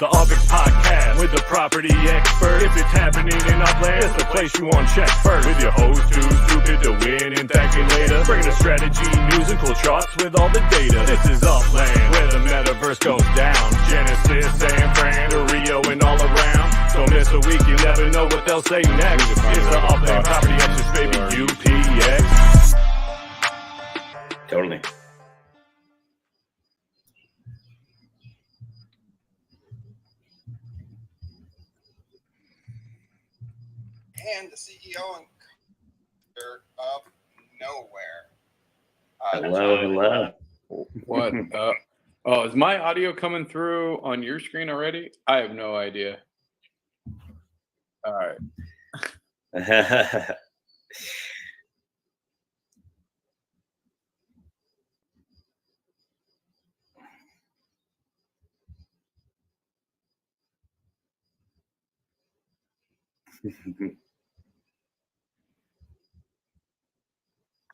The UPX Podcast with the property expert. If it's happening in Upland, it's the place you want to check first. With your host too stupid to win and thank me later. Bringing the strategy, news, and cool charts with all the data. This is Upland, where the metaverse goes down. Genesis, San Fran, to Rio, and all around. Don't miss a week, you never know what they'll say next. It's the Upland property experts, baby, UPX. Totally. And the CEO and of nowhere. Hello. What? Oh, is my audio coming through on your screen already? I have no idea. All right.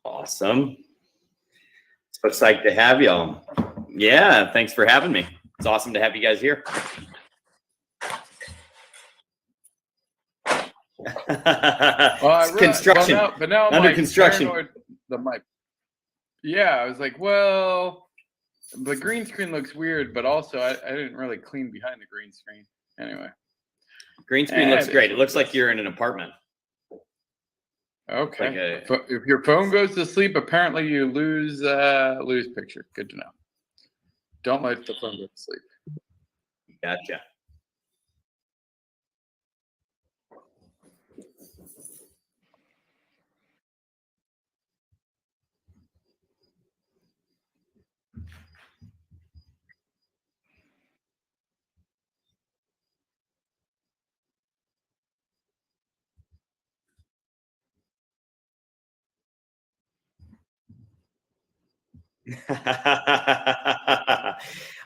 Awesome. So psyched to have y'all. Yeah, thanks for having me. It's awesome to have you guys here. Well, construction. But now I'm Under like construction. paranoid. Yeah, I was like, well, the green screen looks weird, but also I didn't really clean behind the green screen. Anyway. Green screen looks great. It looks like you're in an apartment. Okay. If your phone goes to sleep, apparently you lose picture. Good to know. Don't let the phone go to sleep. Gotcha.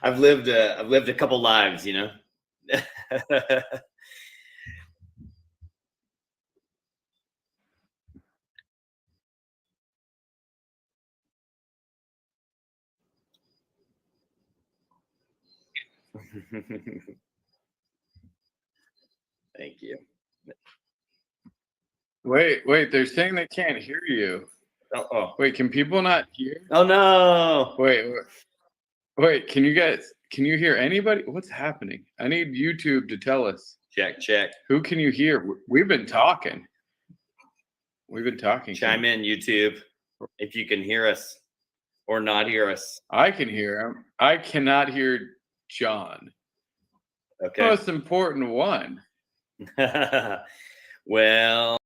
I've lived a couple lives, you know. Thank you. Wait, they're saying they can't hear you. Oh. Wait, can people not hear? Oh no. Wait, can you hear anybody? What's happening? I need YouTube to tell us. Check. Who can you hear? We've been talking. Chime in, YouTube, if you can hear us or not hear us. I can hear him. I cannot hear John. Okay. Most important one. Well.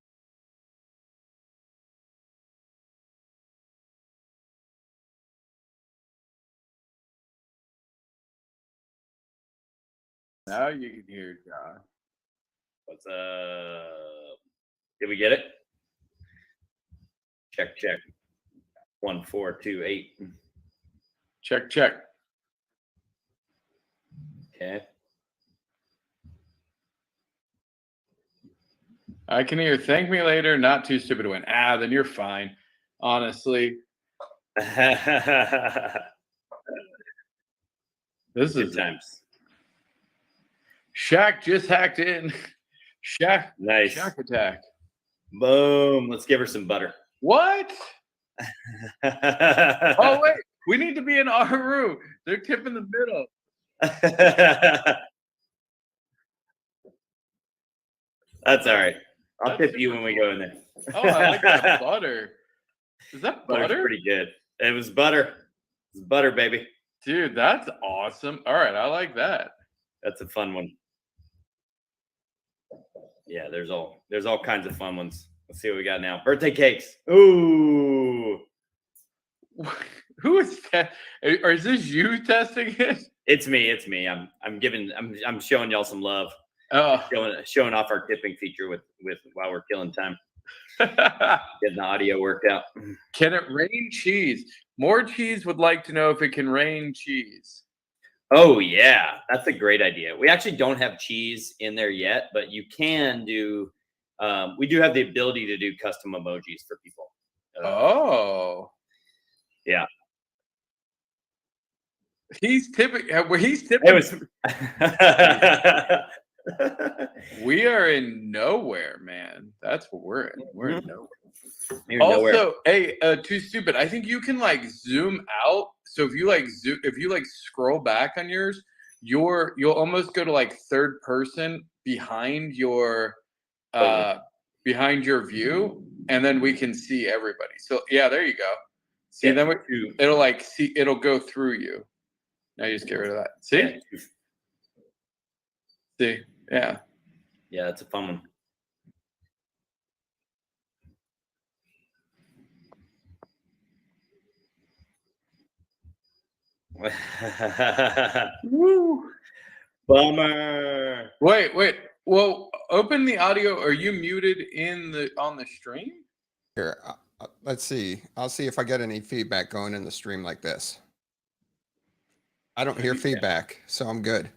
Now you can hear John. What's up? Did we get it? Check. 1428. Check. Okay. I can hear thank me later, not too stupid to win. Then you're fine. Honestly. This is times. Shaq just hacked in. Shaq. Nice. Shaq attack. Boom. Let's give her some butter. What? Oh, wait. We need to be in our room. They're tipping the middle. That's all right. I'll tip you when we go in there. Oh, I like that butter. Is that butter? Butter's pretty good. It was butter. It's butter, baby. Dude, that's awesome. All right. I like that. That's a fun one. Yeah, there's all kinds of fun ones. Let's see what we got now. Birthday cakes. Ooh. Who is that? Or is this you testing it? It's me. I'm showing y'all some love. Oh. Showing off our tipping feature with while we're killing time. Getting the audio worked out. Can it rain cheese? More cheese would like to know if it can rain cheese. Oh yeah, that's a great idea. We actually don't have cheese in there yet, but you can do. We do have the ability to do custom emojis for people. Oh. Yeah. He's tipping. It was. We are in nowhere, man. That's what we're in. We're in nowhere. You're nowhere. Also, hey, too stupid. I think you can like zoom out. So if you scroll back on yours, you'll almost go to like third person behind your view, and then we can see everybody. So yeah, there you go. See, then it'll go through you. Now you just get rid of that. See? See? Yeah. Yeah, it's a fun one. Woo. Bummer. Wait. Well, open the audio. Are you muted on the stream? Here, let's see. I'll see if I get any feedback going in the stream like this. I don't hear feedback, so I'm good.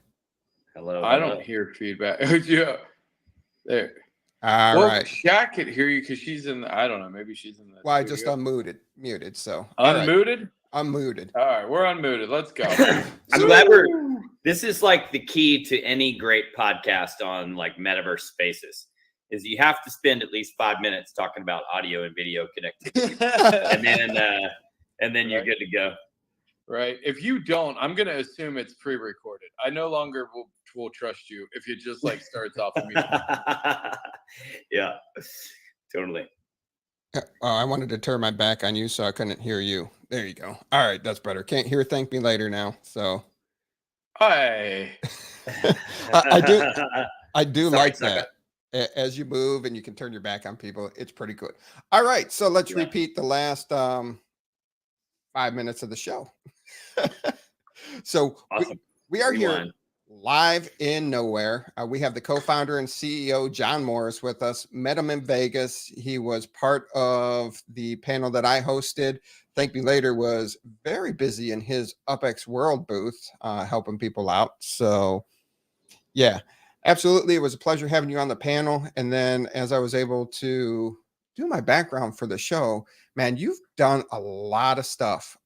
Hello. I don't hear feedback. Yeah. There. All right. Shaq could hear you because she's in I don't know. Maybe she's in the. Well, I just muted. So unmuted. Unmuted. All right, we're unmuted. Let's go. I'm glad this is like the key to any great podcast on like metaverse spaces is you have to spend at least 5 minutes talking about audio and video connectivity, and then you're good to go. Right. If you don't, I'm gonna assume it's pre-recorded. I no longer will trust you if it just like starts off immediately. Yeah, totally. Oh, I wanted to turn my back on you so I couldn't hear you. There you go. All right, that's better. Can't hear Thank Me Later now. So hi. I do like that. As you move and you can turn your back on people, it's pretty good. All right, so let's repeat the last 5 minutes of the show. So awesome. we are here live in nowhere. We have the co-founder and CEO John Morris with us. Met him in Vegas. He was part of the panel that I hosted. ThankMeLater was very busy in his UPX World booth, helping people out. So yeah, absolutely. It was a pleasure having you on the panel. And then as I was able to do my background for the show, man, you've done a lot of stuff.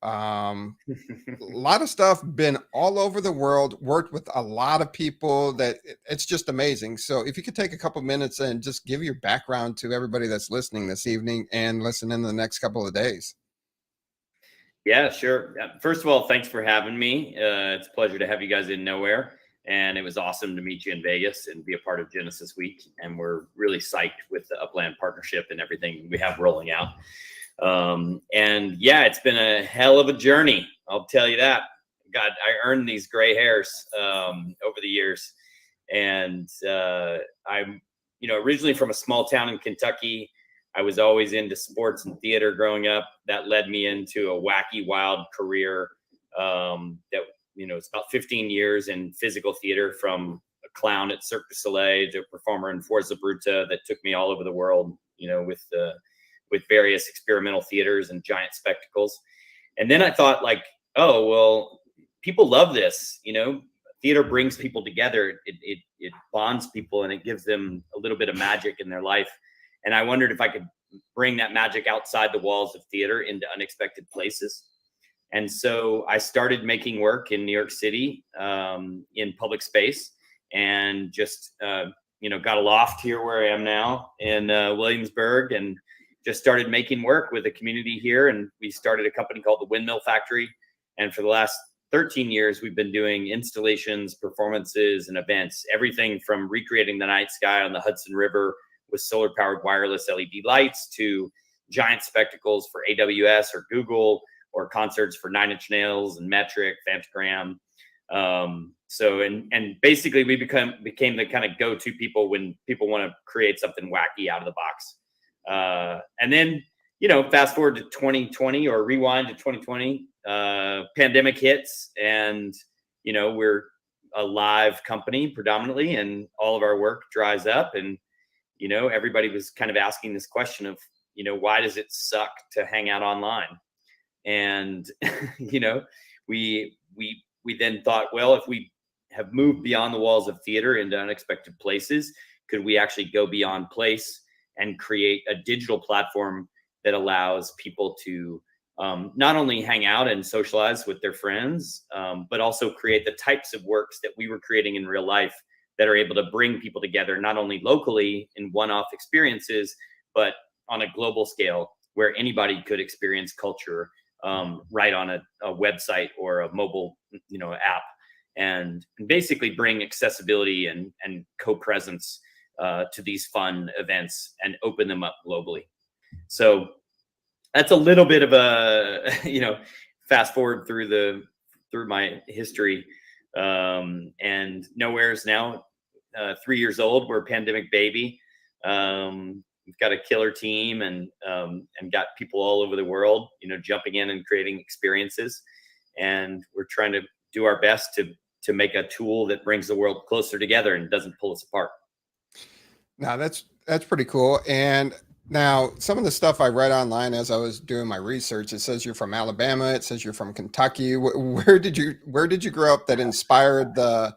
Been all over the world, worked with a lot of people that it's just amazing. So if you could take a couple minutes and just give your background to everybody that's listening this evening and listen in the next couple of days. Yeah, sure. First of all, thanks for having me. It's a pleasure to have you guys in Nowhere. And it was awesome to meet you in Vegas and be a part of Genesis Week. And we're really psyched with the Upland partnership and everything we have rolling out. And yeah, it's been a hell of a journey. I'll tell you that. God, I earned these gray hairs over the years. And I'm, originally from a small town in Kentucky. I was always into sports and theater growing up. That led me into a wacky, wild career that it's about 15 years in physical theater, from a clown at Cirque du Soleil to a performer in Forza Bruta that took me all over the world, with various experimental theaters and giant spectacles. And then I thought oh, well, people love this, theater brings people together. It bonds people and it gives them a little bit of magic in their life. And I wondered if I could bring that magic outside the walls of theater into unexpected places. And so I started making work in New York City in public space, and just, got a loft here where I am now in Williamsburg, and just started making work with the community here. And we started a company called the Windmill Factory. And for the last 13 years, we've been doing installations, performances, and events, everything from recreating the night sky on the Hudson River with solar powered wireless LED lights to giant spectacles for AWS or Google, or concerts for Nine Inch Nails and Metric, Phantogram. And basically we became the kind of go-to people when people want to create something wacky out of the box. And then, fast forward to 2020 or rewind to 2020, pandemic hits, and, we're a live company predominantly, and all of our work dries up. And, everybody was kind of asking this question of, why does it suck to hang out online? And, we then thought, well, if we have moved beyond the walls of theater into unexpected places, could we actually go beyond place and create a digital platform that allows people to not only hang out and socialize with their friends, but also create the types of works that we were creating in real life that are able to bring people together, not only locally in one-off experiences, but on a global scale where anybody could experience culture right on a website or a mobile, app, and basically bring accessibility and co-presence to these fun events and open them up globally. So that's a little bit of a, fast forward through my history. And Nowhere is now 3 years old. We're a pandemic baby. We've got a killer team and got people all over the world, jumping in and creating experiences. And we're trying to do our best to make a tool that brings the world closer together and doesn't pull us apart. Now that's pretty cool. And now some of the stuff I read online as I was doing my research, it says you're from Alabama. It says you're from Kentucky. Where did you grow up that inspired the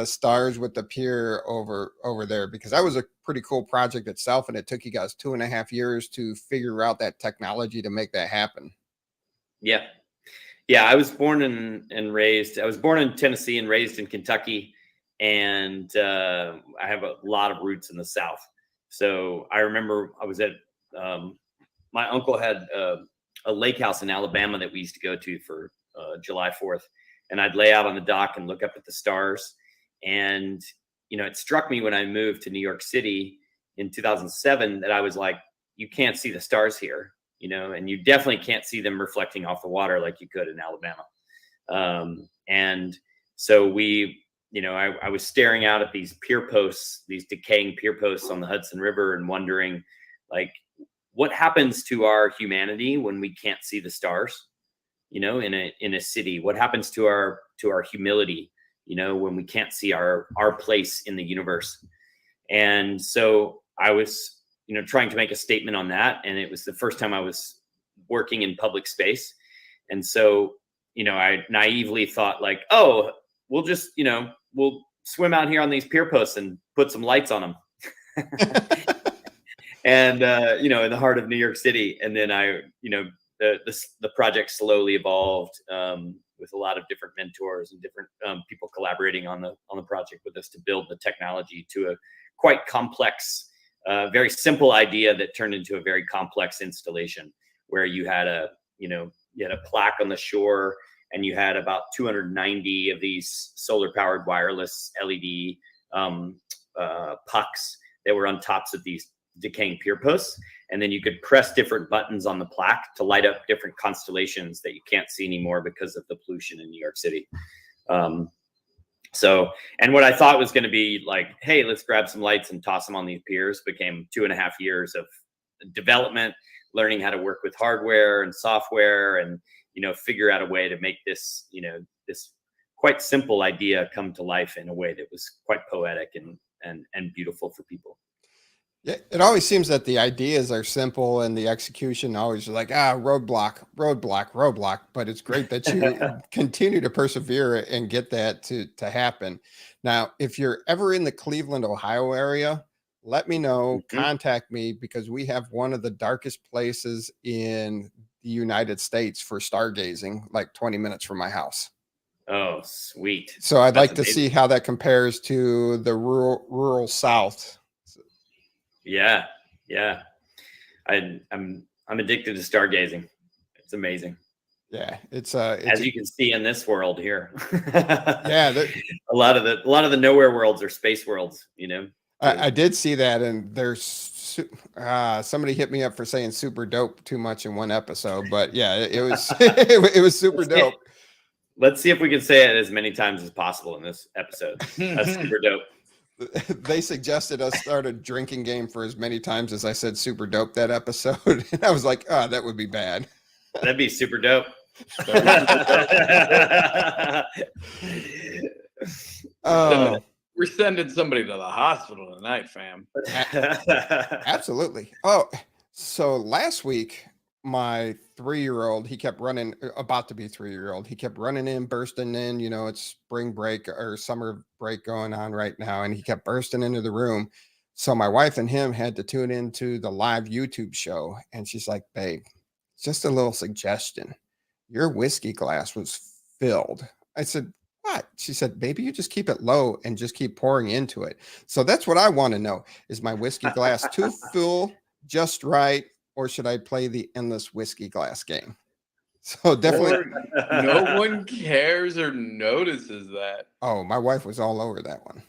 stars with the pier over there? Because that was a pretty cool project itself, and it took you guys 2.5 years to figure out that technology to make that happen. Yeah. I was born and raised. I was born in Tennessee and raised in Kentucky, and I have a lot of roots in the South. So I remember I was at my uncle had a lake house in Alabama that we used to go to for July 4th. And I'd lay out on the dock and look up at the stars. And, it struck me when I moved to New York City in 2007 that I was like, you can't see the stars here, and you definitely can't see them reflecting off the water like you could in Alabama. And so I was staring out at these pier posts, these decaying pier posts on the Hudson River, and wondering, like, what happens to our humanity when we can't see the stars? In a city, what happens to our humility, when we can't see our place in the universe? And so I was, trying to make a statement on that. And it was the first time I was working in public space. And so, I naively thought like, oh, we'll just, we'll swim out here on these pier posts and put some lights on them. And, in the heart of New York City. And then the project slowly evolved with a lot of different mentors and different people collaborating on the project with us to build the technology to a quite complex, very simple idea that turned into a very complex installation where you had a plaque on the shore, and you had about 290 of these solar powered wireless LED pucks that were on tops of these decaying pier posts. And then you could press different buttons on the plaque to light up different constellations that you can't see anymore because of the pollution in New York City. And what I thought was going to be like, hey, let's grab some lights and toss them on these piers, became 2.5 years of development, learning how to work with hardware and software, and figure out a way to make this this quite simple idea come to life in a way that was quite poetic and beautiful for people. Yeah, it always seems that the ideas are simple and the execution always like, roadblock. But it's great that you continue to persevere and get that to happen. Now, if you're ever in the Cleveland, Ohio area, let me know, contact me, because we have one of the darkest places in the United States for stargazing, like 20 minutes from my house. Oh, sweet. So I'd like to see how that compares to the rural South. Yeah. I'm addicted to stargazing. It's amazing. Yeah, it's as you can see in this world here. Yeah, a lot of the nowhere worlds are space worlds. I did see that, and there's somebody hit me up for saying super dope too much in one episode, but yeah, it was it was super dope. Let's see if we can say it as many times as possible in this episode. That's super dope. They suggested us start a drinking game for as many times as I said super dope that episode. And I was like, oh, that would be bad. That'd be super dope. We're sending somebody to the hospital tonight, fam. Absolutely. Oh, so last week, my 3-year-old, he kept running, about to be 3-year-old. He kept running in, bursting in, it's spring break or summer break going on right now. And he kept bursting into the room. So my wife and him had to tune into the live YouTube show. And she's like, babe, just a little suggestion. Your whiskey glass was filled. I said, what? She said, baby, you just keep it low and just keep pouring into it. So that's what I want to know. Is my whiskey glass too full, just right, or should I play the endless whiskey glass game? So definitely. Or no one cares or notices that. Oh, my wife was all over that one.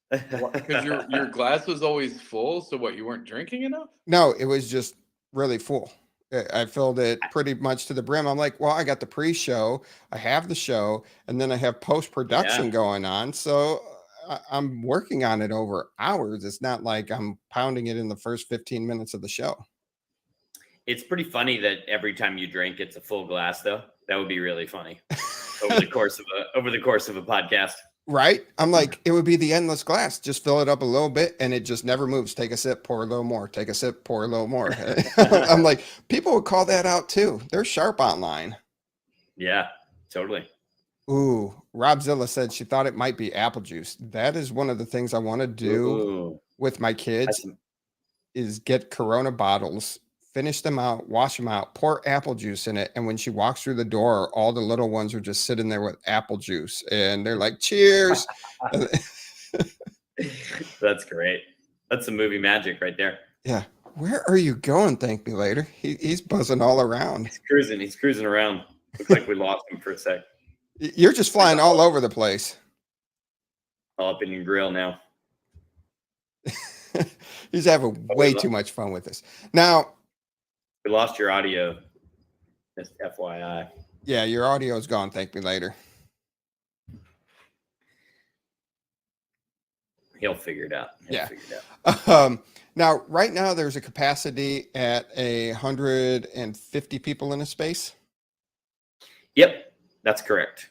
Because your glass was always full. So what, you weren't drinking enough? No, it was just really full. I filled it pretty much to the brim. I'm like, well, I got the pre-show, I have the show, and then I have post-production going on. So I'm working on it over hours. It's not like I'm pounding it in the first 15 minutes of the show. It's pretty funny that every time you drink, it's a full glass, though. That would be really funny over the course of a podcast. Right? I'm like, it would be the endless glass. Just fill it up a little bit and it just never moves. Take a sip, pour a little more. Take a sip, pour a little more. I'm like, people would call that out too. They're sharp online. Yeah, totally. Ooh, Rob Zilla said she thought it might be apple juice. That is one of the things I want to do with my kids is get Corona bottles, finish them out, wash them out, pour apple juice in it. And when she walks through the door, all the little ones are just sitting there with apple juice and they're like, cheers. That's great. That's some movie magic right there. Yeah. Where are you going? Thank me later. He's buzzing all around. He's cruising around. Looks like we lost him for a sec. You're just flying all over the place. All up in your grill now. He's having way too much fun with this. Now, we lost your audio. Just FYI. Yeah, your audio is gone. Thank me later. He'll figure it out. Now, right now, there's a capacity at 150 people in a space. Yep, that's correct.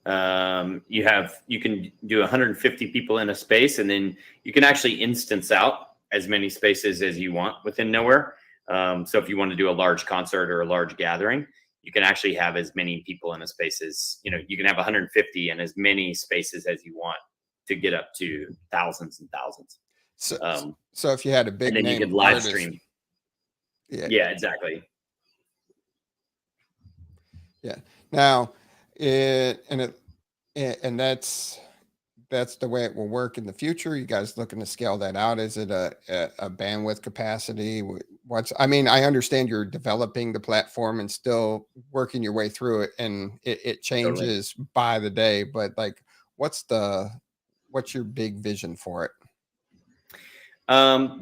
You can do 150 people in a space, and then you can actually instance out as many spaces as you want within Nowhere. So if you want to do a large concert or a large gathering, you can actually have as many people in a space as, you can have 150 and as many spaces as you want to get up to thousands and thousands. So if you had a big and then name you could live artist, stream. Yeah, exactly. Yeah. Now, that's the way it will work in the future. You guys looking to scale that out? Is it a bandwidth capacity? I understand you're developing the platform and still working your way through it, and it changes by the day. But like, what's your big vision for it?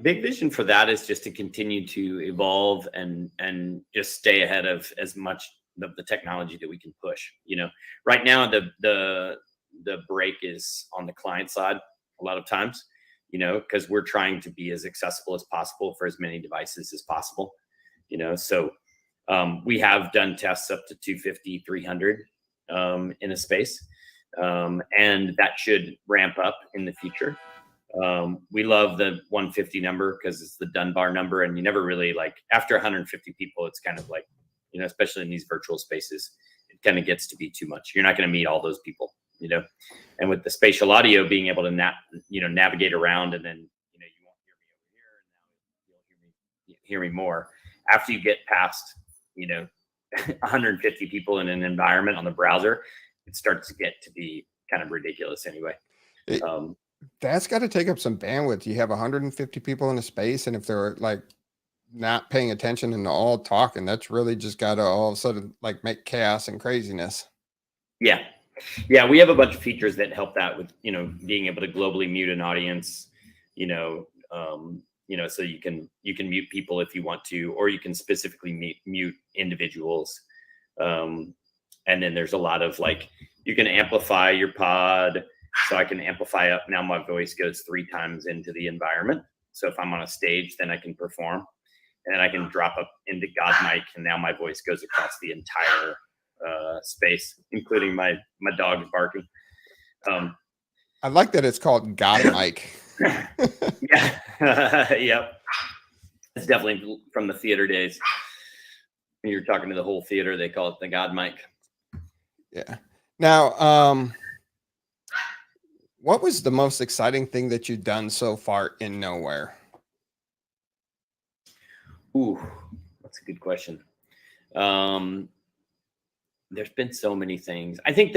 Big vision for that is just to continue to evolve and just stay ahead of as much of the technology that we can push. Right now the break is on the client side a lot of times, because we're trying to be as accessible as possible for as many devices as possible, so we have done tests up to 250, 300 in a space, and that should ramp up in the future. We love the 150 number because it's the Dunbar number, and you never really after 150 people, it's kind of like, especially in these virtual spaces, it kind of gets to be too much. You're not going to meet all those people. And with the spatial audio being able to navigate around, and then you won't hear me over here, and now you'll hear me more after you get past 150 people in an environment on the browser. It starts to get to be kind of ridiculous anyway. That's got to take up some bandwidth. You have 150 people in a space, and if they're not paying attention and all talking, that's really just got to all of a sudden make chaos and craziness. Yeah, we have a bunch of features that help that with, being able to globally mute an audience, so you can mute people if you want to, or you can specifically mute individuals. And then there's a lot of you can amplify your pod. So I can amplify up. Now my voice goes 3 times into the environment. So if I'm on a stage, then I can perform, and then I can drop up into God mic, and now my voice goes across the entire space, including my dog's barking. I like that it's called God mic. Yeah. Yep. It's definitely from the theater days. When you're talking to the whole theater, they call it the God mic. Yeah. Now, what was the most exciting thing that you've done so far in Nowhere? Ooh, that's a good question. There's been so many things. I think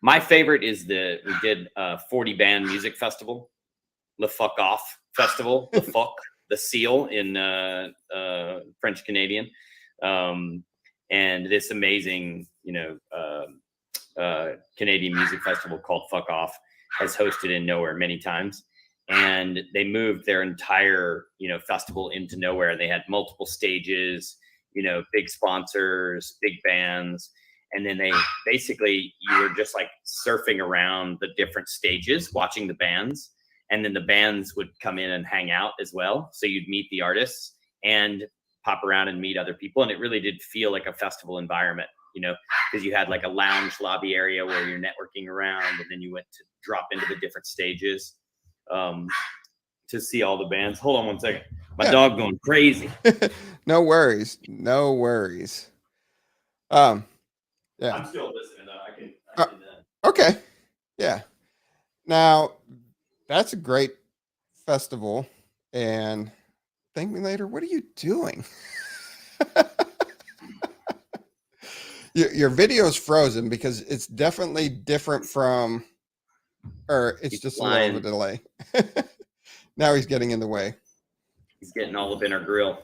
my favorite is we did a 40 band music festival, Le Fuck Off Festival, Le Fuck, the seal in French Canadian, and this amazing, Canadian music festival called Fuck Off has hosted in Nowhere many times. And they moved their entire, festival into Nowhere. They had multiple stages, big sponsors, big bands. And then you were just like surfing around the different stages, watching the bands. And then the bands would come in and hang out as well. So you'd meet the artists and pop around and meet other people. And it really did feel like a festival environment, because you had like a lounge lobby area where you're networking around, and then you went to drop into the different stages to see all the bands. Hold on one second. My dog going crazy. No worries. No worries. Yeah. I'm still listening though. I can okay. Yeah. Now that's a great festival. And ThankMeLater, what are you doing? Your video's frozen because it's definitely different from, or it's just a little of a delay. Now he's getting in the way. He's getting all up in our grill.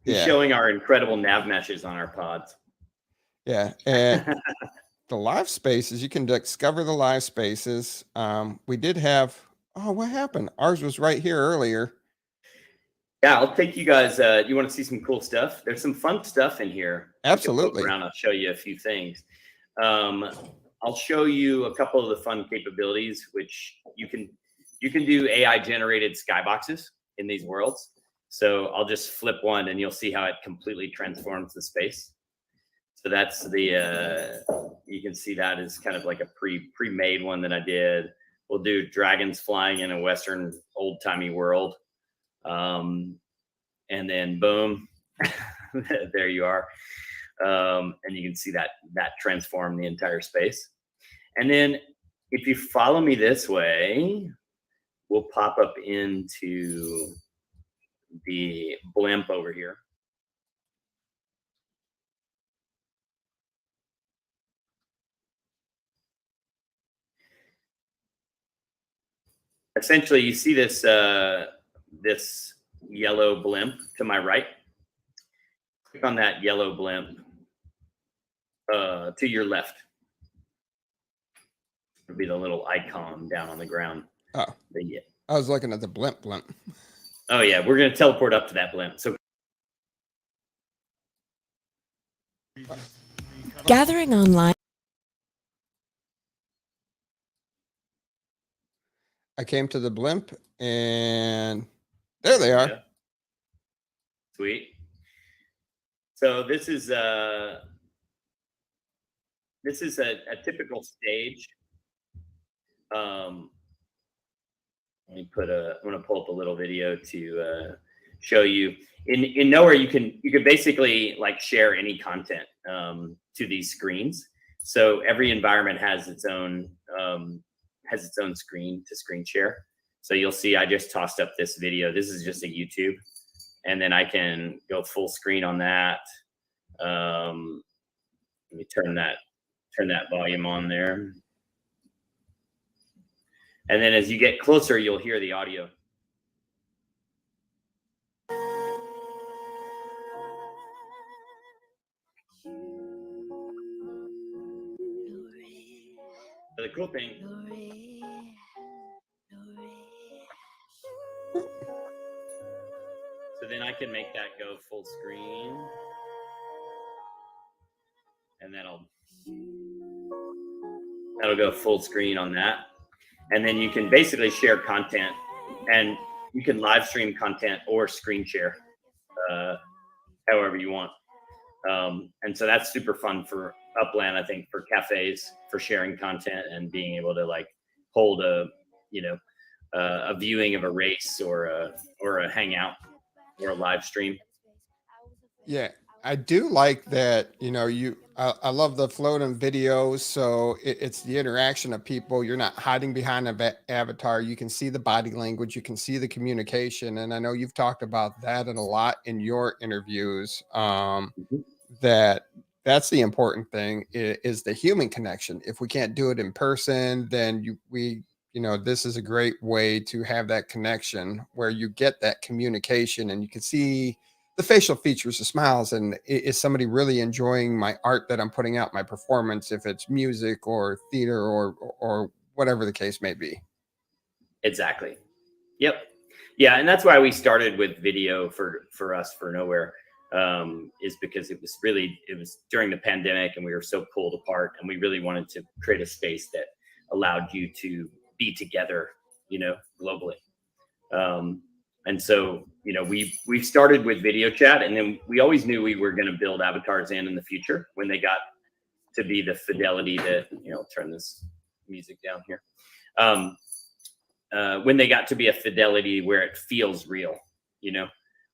He's showing our incredible nav meshes on our pods. Yeah. And the live spaces, you can discover the live spaces. We did have, what happened? Ours was right here earlier. Yeah, I'll take you guys. You want to see some cool stuff? There's some fun stuff in here. Absolutely. Around, I'll show you a few things. I'll show you a couple of the fun capabilities, which you can do AI generated skyboxes in these worlds. So I'll just flip one and you'll see how it completely transforms the space. So that's you can see that as kind of like a pre-made one that I did. We'll do dragons flying in a Western old timey world. And then boom, there you are. And you can see that transform the entire space. And then if you follow me this way, we'll pop up into the blimp over here. Essentially, you see this this yellow blimp to my right. Click on that yellow blimp to your left. It'll be the little icon down on the ground. Oh, I was looking at the blimp. Oh yeah, we're gonna teleport up to that blimp. So gathering online. I came to the blimp and there they are. Yeah. Sweet. So this is a typical stage. Let me I'm going to pull up a little video to show you. In Nowhere, you can basically like share any content to these screens. So every environment has its own screen to screen share. So you'll see I just tossed up this video. This is just a YouTube, and then I can go full screen on that. Let me turn that volume on there. And then as you get closer, you'll hear the audio. So the cool thing. So then I can make that go full screen. And that'll go full screen on that. And then you can basically share content, and you can live stream content or screen share however you want. And so that's super fun for Upland, I think, for cafes, for sharing content and being able to like hold a viewing of a race or a hangout or a live stream. Yeah, I do like that. I love the floating videos. So it's the interaction of people. You're not hiding behind an avatar. You can see the body language. You can see the communication. And I know you've talked about that a lot in your interviews. that's the important thing is the human connection. If we can't do it in person, then this is a great way to have that connection where you get that communication and you can see the facial features, the smiles, and is somebody really enjoying my art that I'm putting out, my performance, if it's music or theater or whatever the case may be. Exactly. Yep. Yeah. And that's why we started with video for us for Nowhere, is because it was during the pandemic and we were so pulled apart, and we really wanted to create a space that allowed you to be together, globally. And so, we started with video chat, and then we always knew we were going to build avatars in the future when they got to be the fidelity that, turn this music down here. When they got to be a fidelity where it feels real,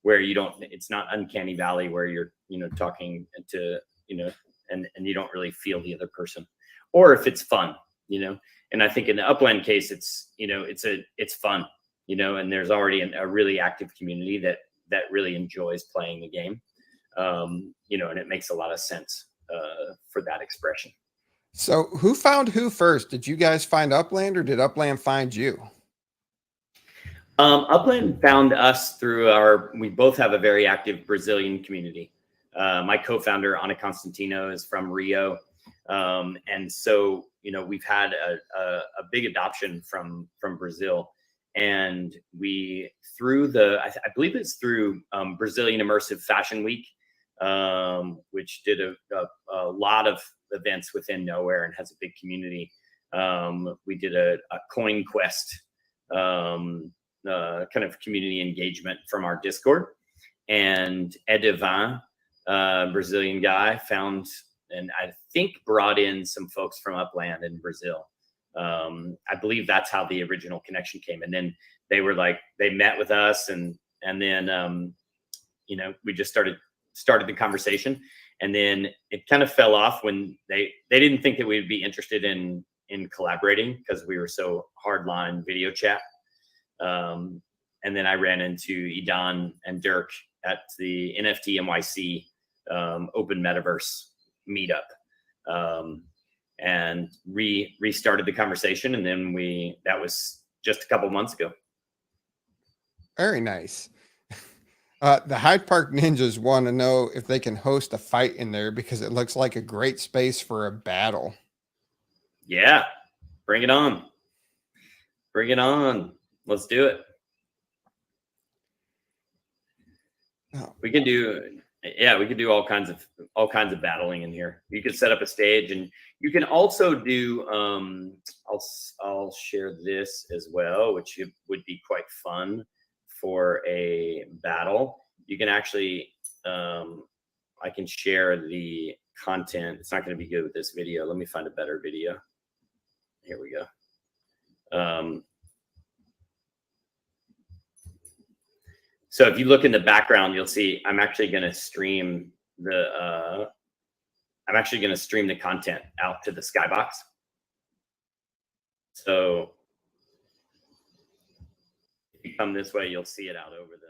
where it's not uncanny valley where you're, talking to, and you don't really feel the other person, or if it's fun, and I think in the Upland case, it's fun, and there's already a really active community that really enjoys playing the game, and it makes a lot of sense for that expression. So who found who first? Did you guys find Upland or did Upland find you? Upland found us through we both have a very active Brazilian community. My co-founder, Ana Constantino, is from Rio. And so, we've had a big adoption from Brazil, and I believe it's through Brazilian Immersive Fashion Week, which did a lot of events within Nowhere and has a big community. We did a coin quest, kind of community engagement from our Discord, and Edivan, Brazilian guy, found and I think brought in some folks from Upland in Brazil. I believe that's how the original connection came. And then they met with us, and then we just started the conversation, and then it kind of fell off when they didn't think that we'd be interested in collaborating because we were so hardline video chat. And then I ran into Idan and Dirk at the NFT NYC Open Metaverse meetup, and restarted the conversation. And then that was just a couple months ago. Very nice. The Hyde Park Ninjas want to know if they can host a fight in there because it looks like a great space for a battle. Yeah, bring it on. Bring it on. Let's do it. Oh. We can do all kinds of battling in here. You could set up a stage, and you can also do I'll share this as well, which would be quite fun for a battle. You can actually I can share the content. It's not going to be good with this video. Let me find a better video. Here we go. So if you look in the background, you'll see I'm actually going to stream the content out to the skybox. So if you come this way, you'll see it out over the.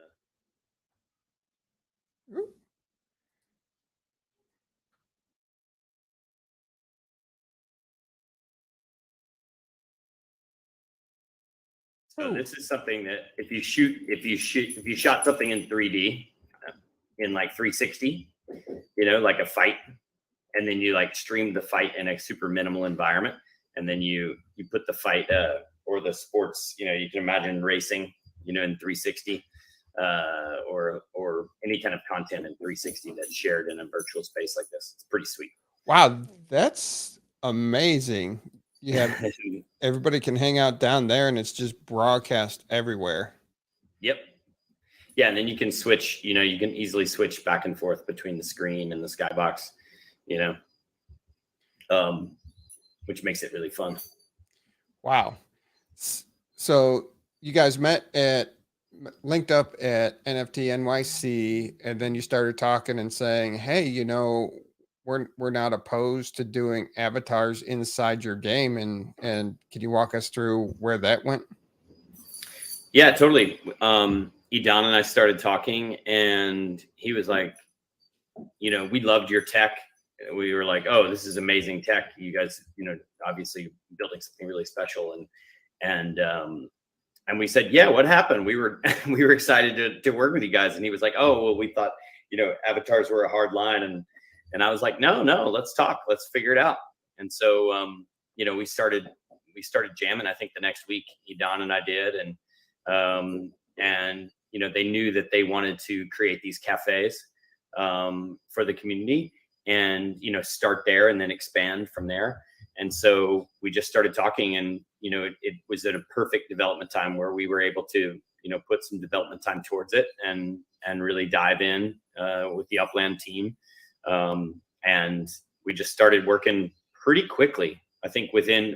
So this is something that if you shot something in 3D, in like 360, like a fight, and then you like stream the fight in a super minimal environment, and then you put the fight or the sports, you can imagine racing, in 360, or any kind of content in 360 that's shared in a virtual space like this. It's pretty sweet. Wow, that's amazing. Yeah, everybody can hang out down there, and it's just broadcast everywhere. Yep. Yeah, and then you can switch. You can easily switch back and forth between the screen and the skybox. Which makes it really fun. Wow. So you guys linked up at NFT NYC, and then you started talking and saying, "Hey, we're not opposed to doing avatars inside your game." And can you walk us through where that went? Yeah, totally. Idan and I started talking, and he was like, we loved your tech. We were like, oh, this is amazing tech. You guys, obviously building something really special. And we said, yeah, what happened? We were excited to work with you guys. And he was like, oh, well, we thought, avatars were a hard line. And I was like, no, let's talk. Let's figure it out. And so, we started jamming. I think the next week, Don and I did. And they knew that they wanted to create these cafes for the community and, start there and then expand from there. And so we just started talking, and, it was at a perfect development time where we were able to, put some development time towards it and really dive in with the Upland team. And we just started working pretty quickly. I think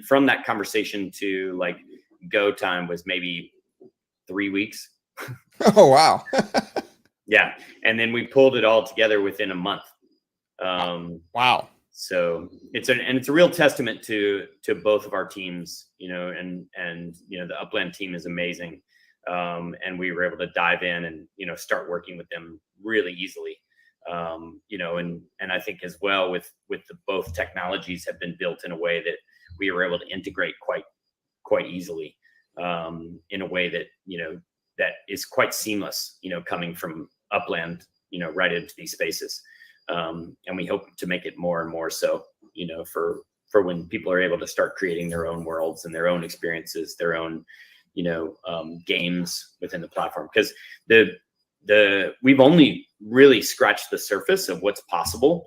from that conversation to like go time was maybe 3 weeks. Oh, wow. Yeah. And then we pulled it all together within a month. Wow. So it's a real testament to both of our teams, and the Upland team is amazing. And we were able to dive in and, start working with them really easily. And I think as well with the both technologies have been built in a way that we were able to integrate quite easily, in a way that, that is quite seamless, coming from Upland, right into these spaces. And we hope to make it more and more so, for when people are able to start creating their own worlds and their own experiences, their own, games within the platform. Because we've only really scratched the surface of what's possible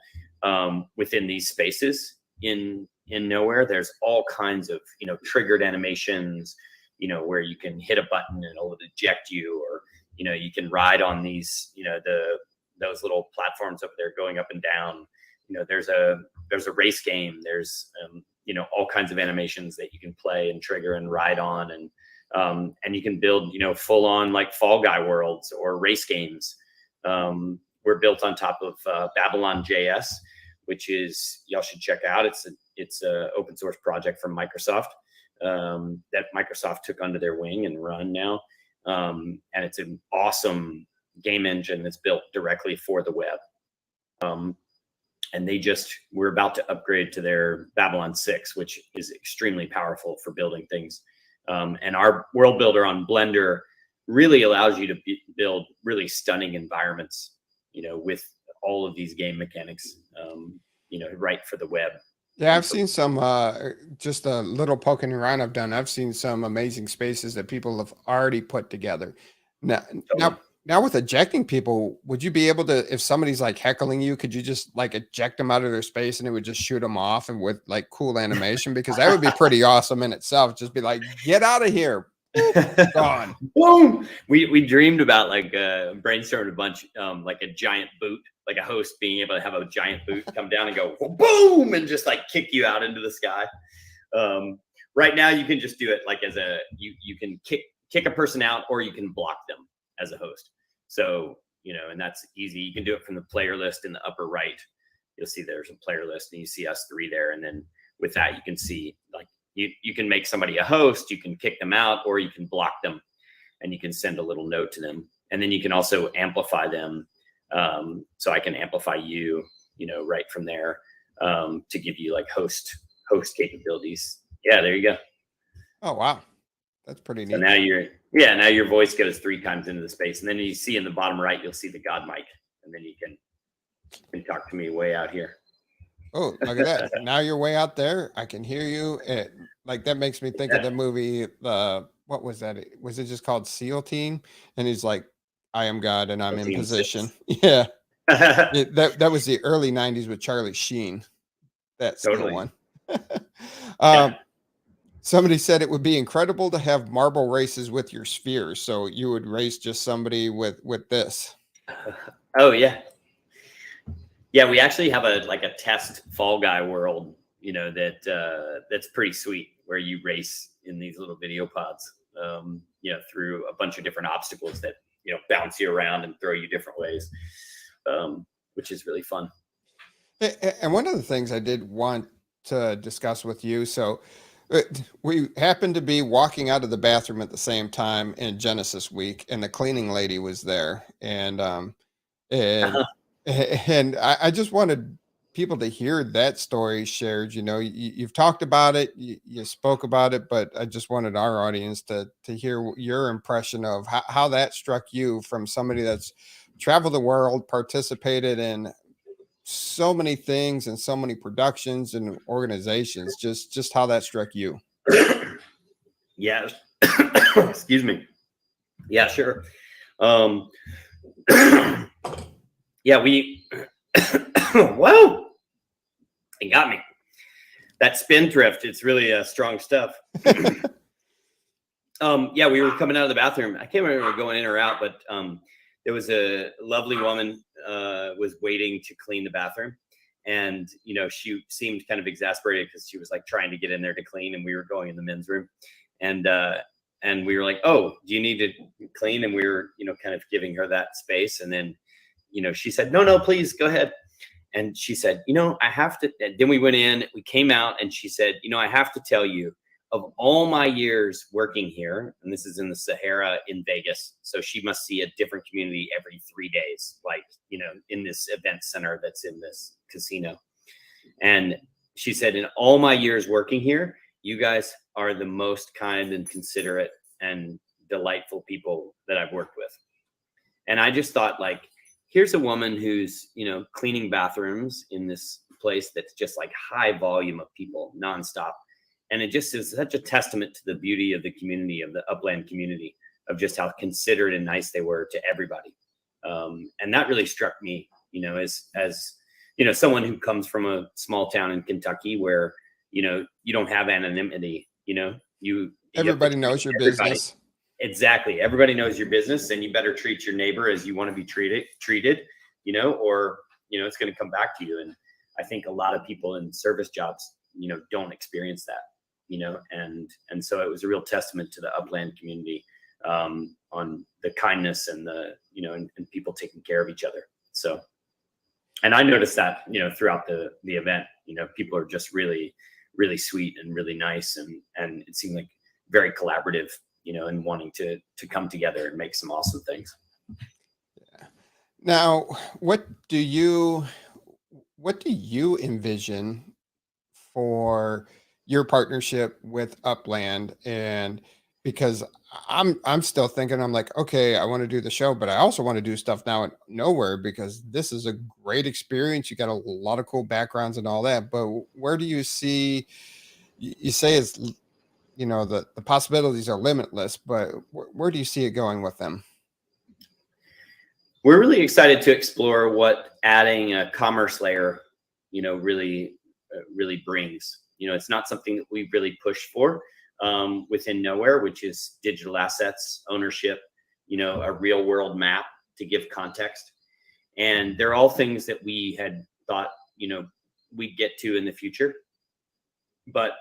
within these spaces in Nowhere. There's all kinds of, triggered animations, where you can hit a button and it'll eject you, or, you can ride on these, those little platforms over there going up and down. There's a race game. There's, all kinds of animations that you can play and trigger and ride on. And you can build, full on like Fall Guy worlds or race games. We're built on top of Babylon JS, which is, y'all should check out. It's a open source project from Microsoft that Microsoft took under their wing and run now. And it's an awesome game engine that's built directly for the web. And we're about to upgrade to their Babylon 6, which is extremely powerful for building things. And our world builder on Blender really allows you to build really stunning environments, with all of these game mechanics, right for the web. Yeah, I've seen some, just a little poking around I've done. I've seen some amazing spaces that people have already put together. Now with ejecting people, would you be able to, if somebody's like heckling you, could you just like eject them out of their space and it would just shoot them off and with like cool animation? Because that would be pretty awesome in itself. Just be like, get out of here. Gone. Boom. We dreamed about like brainstormed a bunch, like a giant boot, like a host being able to have a giant boot come down and go boom and just like kick you out into the sky. Right now you can just do it like you can kick a person out, or you can block them as a host. So, and that's easy. You can do it from the player list in the upper right. You'll see there's a player list and you see us three there. And then with that, you can see like you can make somebody a host, you can kick them out, or you can block them and you can send a little note to them. And then you can also amplify them. So I can amplify you, right from there, to give you like host capabilities. Yeah, there you go. Oh, wow. That's pretty neat. So now your voice goes 3 times into the space. And then you see in the bottom right, you'll see the God mic. And then you can talk to me way out here. Oh, look at that. Now you're way out there. I can hear you. Like that makes me think of the movie. What was that? Was it just called SEAL Team? And he's like, I am God and I'm in position. 6. Yeah. That was the early 90s with Charlie Sheen. That's totally the one. Somebody said it would be incredible to have marble races with your spheres. So you would race just somebody with this. Oh yeah. Yeah. We actually have a test Fall Guy world, that's pretty sweet, where you race in these little video pods, through a bunch of different obstacles that, bounce you around and throw you different ways, which is really fun. And one of the things I did want to discuss with you, so we happened to be walking out of the bathroom at the same time in Genesis week, and the cleaning lady was there, and And I just wanted people to hear that story shared. You've talked about it, you spoke about it, but I just wanted our audience to hear your impression of how that struck you from somebody that's traveled the world, participated in so many things and so many productions and organizations, just how that struck you. Yeah. Excuse me. Yeah, sure. Yeah, we whoa, it got me. That spindrift, it's really strong stuff. Yeah, we were coming out of the bathroom. I can't remember going in or out, but there was a lovely woman was waiting to clean the bathroom, and she seemed kind of exasperated because she was like trying to get in there to clean, and we were going in the men's room, and we were like, "Oh, do you need to clean?" And we were kind of giving her that space, and then she said, no, please go ahead. And she said, I have to. And then we went in, we came out, and she said, I have to tell you, of all my years working here, and this is in the Sahara in Vegas, so she must see a different community every 3 days, like, in this event center that's in this casino. And she said, in all my years working here, you guys are the most kind and considerate and delightful people that I've worked with. And I just thought, like, here's a woman who's, cleaning bathrooms in this place that's just like high volume of people nonstop. And it just is such a testament to the beauty of the community, of the Upland community, of just how considerate and nice they were to everybody. And that really struck me, as someone who comes from a small town in Kentucky where, you don't have anonymity, Everybody knows your business. Exactly. Everybody knows your business, and you better treat your neighbor as you want to be treated, or, it's going to come back to you. And I think a lot of people in service jobs, don't experience that, and so it was a real testament to the Upland community, on the kindness and the, and people taking care of each other. So, and I noticed that, throughout the event, people are just really, really sweet and really nice. And it seemed like very collaborative, and wanting to come together and make some awesome things. Yeah. Now, what do you envision for your partnership with Upland? And because I'm still thinking, I'm like, okay, I want to do the show, but I also want to do stuff now at Nowhere, because this is a great experience. You got a lot of cool backgrounds and all that, but where do you see, you say it's, the possibilities are limitless, but where do you see it going with them? We're really excited to explore what adding a commerce layer, really brings. It's not something that we've really pushed for within Nowhere, which is digital assets, ownership, a real world map to give context. And they're all things that we had thought, we'd get to in the future. But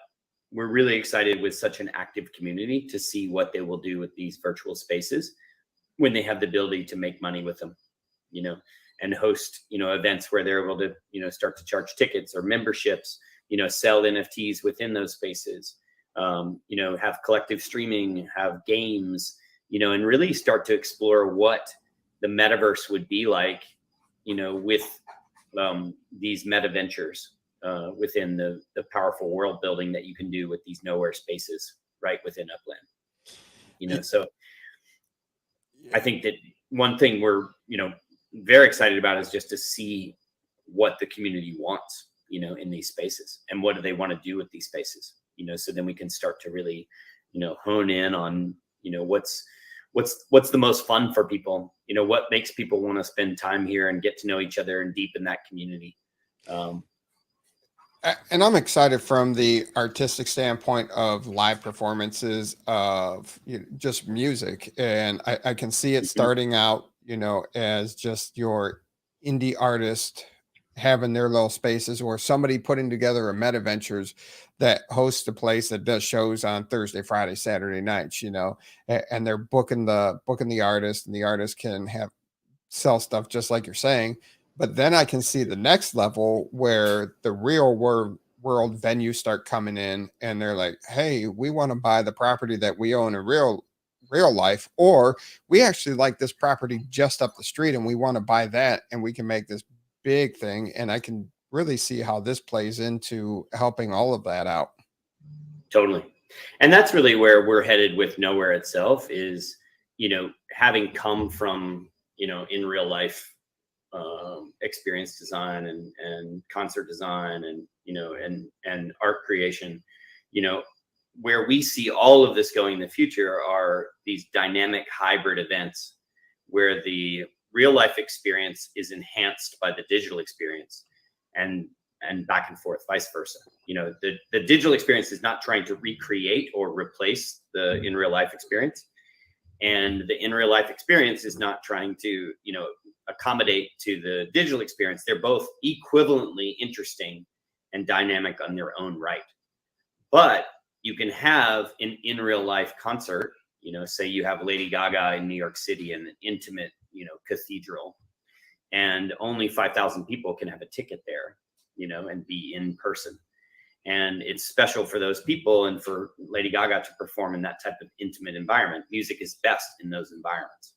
we're really excited with such an active community to see what they will do with these virtual spaces when they have the ability to make money with them, and host, events where they're able to, start to charge tickets or memberships, sell NFTs within those spaces, have collective streaming, have games, and really start to explore what the metaverse would be like, with these meta ventures. Within the powerful world building that you can do with these Nowhere spaces right within Upland. So I think that one thing we're, very excited about is just to see what the community wants, in these spaces, and what do they want to do with these spaces, so then we can start to really, hone in on, what's the most fun for people, what makes people want to spend time here and get to know each other and deepen that community. And I'm excited from the artistic standpoint of live performances of just music. And I can see it starting out, as just your indie artist having their little spaces, or somebody putting together a Meta Ventures that hosts a place that does shows on Thursday, Friday, Saturday nights, and they're booking the artist, and the artist can sell stuff just like you're saying. But then I can see the next level where the real world venues start coming in, and they're like, hey, we want to buy the property that we own in real life, or we actually like this property just up the street and we want to buy that, and we can make this big thing. And I can really see how this plays into helping all of that out. Totally. And that's really where we're headed with Nowhere itself is, having come from, in real life experience design and concert design and art creation, where we see all of this going in the future are these dynamic hybrid events where the real life experience is enhanced by the digital experience and back and forth, vice versa. The digital experience is not trying to recreate or replace the in real life experience. And the in real life experience is not trying to, accommodate to the digital experience. They're both equivalently interesting and dynamic on their own right. But you can have an in real life concert, say you have Lady Gaga in New York City in an intimate, cathedral, and only 5,000 people can have a ticket there, and be in person. And it's special for those people and for Lady Gaga to perform in that type of intimate environment. Music is best in those environments,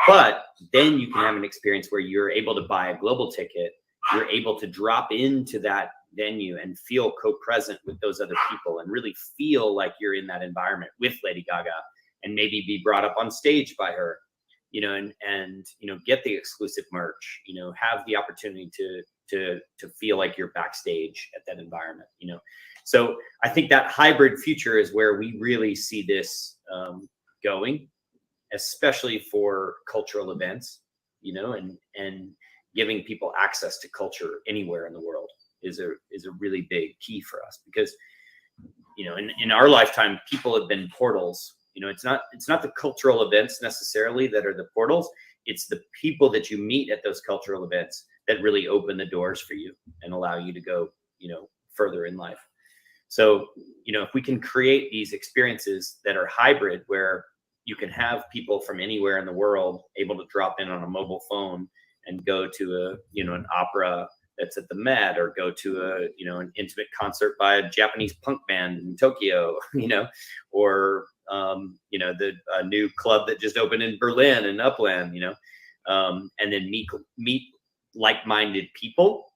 But then you can have an experience where you're able to buy a global ticket. You're able to drop into that venue and feel co-present with those other people and really feel like you're in that environment with Lady Gaga and maybe be brought up on stage by her, and get the exclusive merch, have the opportunity to feel like you're backstage at that environment, So I think that hybrid future is where we really see this going, especially for cultural events, and giving people access to culture anywhere in the world is a really big key for us because, in our lifetime, people have been portals. It's not the cultural events necessarily that are the portals. It's the people that you meet at those cultural events that really open the doors for you and allow you to go, further in life. So, if we can create these experiences that are hybrid, where you can have people from anywhere in the world able to drop in on a mobile phone and go to an opera that's at the Met, or go to an intimate concert by a Japanese punk band in Tokyo, or the new club that just opened in Berlin and Upland, and then meet like-minded people.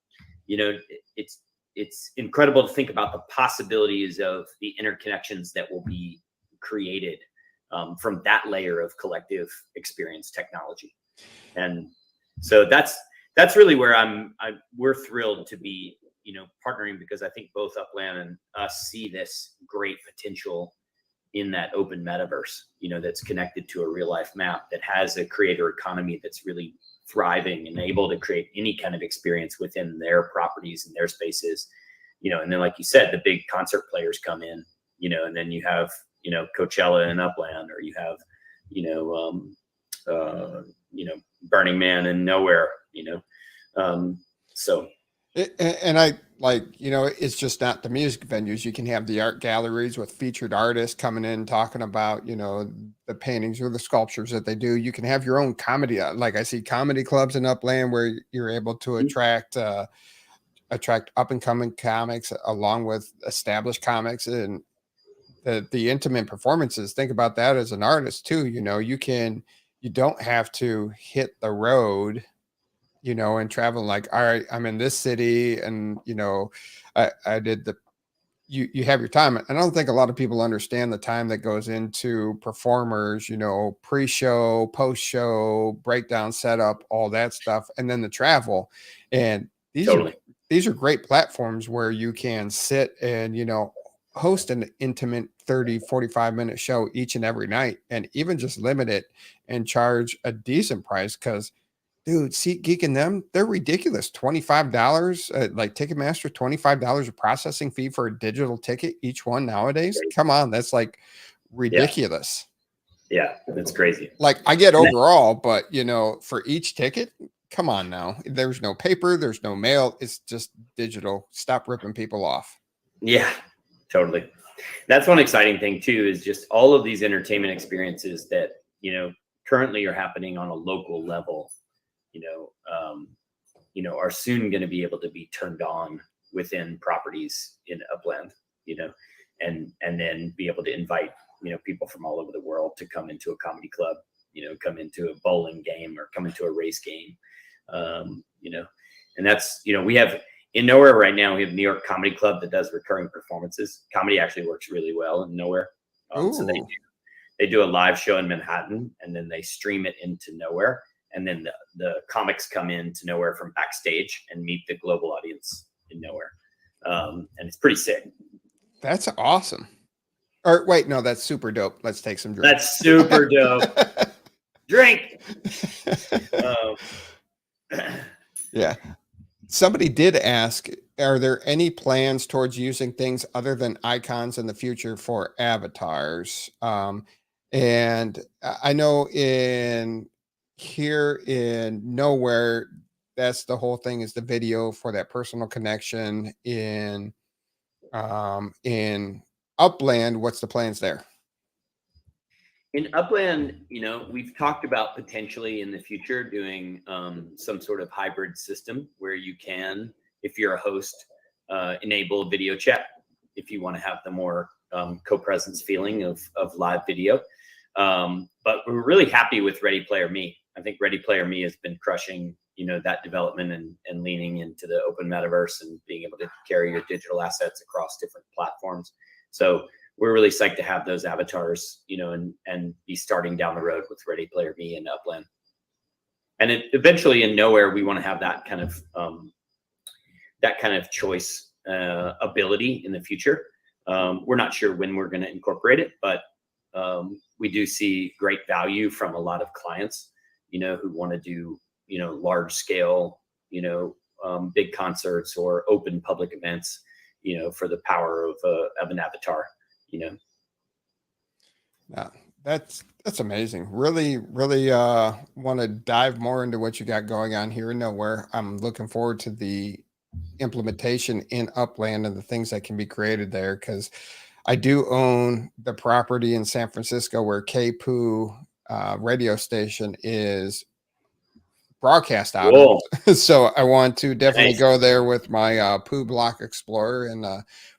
It's incredible to think about the possibilities of the interconnections that will be created from that layer of collective experience technology. And so that's really where we're thrilled to be, partnering, because I think both Upland and us see this great potential in that open metaverse, that's connected to a real life map that has a creator economy that's really thriving and able to create any kind of experience within their properties and their spaces, and then, like you said, the big concert players come in, and then you have, Coachella and Upland, or you have, Burning Man and Nowhere, so. And I it's just not the music venues. You can have the art galleries with featured artists coming in, talking about, the paintings or the sculptures that they do. You can have your own comedy. Like I see comedy clubs in Upland where you're able to attract up and coming comics along with established comics, and the intimate performances. Think about that as an artist too. You don't have to hit the road, and travel like, all right, I'm in this city, and I did you have your time. I don't think a lot of people understand the time that goes into performers, pre-show, post-show, breakdown, setup, all that stuff, and then the travel. And these are great platforms where you can sit and host an intimate 30, 45-minute show each and every night, and even just limit it and charge a decent price. Because dude, SeatGeek and them, they're ridiculous. $25, like Ticketmaster, $25 a processing fee for a digital ticket, each one nowadays. Come on, that's like ridiculous. Yeah, that's crazy. Like, I get overall, but for each ticket, come on now. There's no paper, there's no mail. It's just digital. Stop ripping people off. Yeah, totally. That's one exciting thing too, is just all of these entertainment experiences that, currently are happening on a local level, are soon going to be able to be turned on within properties in Upland, and then be able to invite, people from all over the world to come into a comedy club, come into a bowling game, or come into a race game, You know, and that's, you know, we have in Nowhere right now, we have New York Comedy Club that does recurring performances. Comedy actually works really well in Nowhere. So they do a live show in Manhattan, and then they stream it into Nowhere. And then the comics come into Nowhere from backstage and meet the global audience in Nowhere. And it's pretty sick. That's awesome. Or wait, no, that's super dope. Let's take some drinks. That's super dope. Drink. Yeah. Somebody did ask, are there any plans towards using things other than icons in the future for avatars? And I know here in Nowhere, that's the whole thing, is the video for that personal connection. In Upland, what's the plans there? In Upland, you know, we've talked about potentially in the future doing some sort of hybrid system where you can, if you're a host, enable video chat if you want to have the more co-presence feeling of live video. But we're really happy with Ready Player Me. I think Ready Player Me has been crushing, you know, that development and leaning into the open metaverse and being able to carry your digital assets across different platforms. So we're really psyched to have those avatars, you know, and be starting down the road with Ready Player Me and Upland. And eventually in Nowhere, we want to have that kind of choice ability in the future. We're not sure when we're going to incorporate it, but we do see great value from a lot of clients, you know, who want to do, you know, large scale, you know, big concerts or open public events, you know, for the power of an avatar. You know, yeah, that's amazing. Really want to dive more into what you got going on here in Nowhere. I'm looking forward to the implementation in Upland and the things that can be created there, because I do own the property in San Francisco where KPOO radio station is broadcast out of. So I want to definitely go there with my Poo Block Explorer and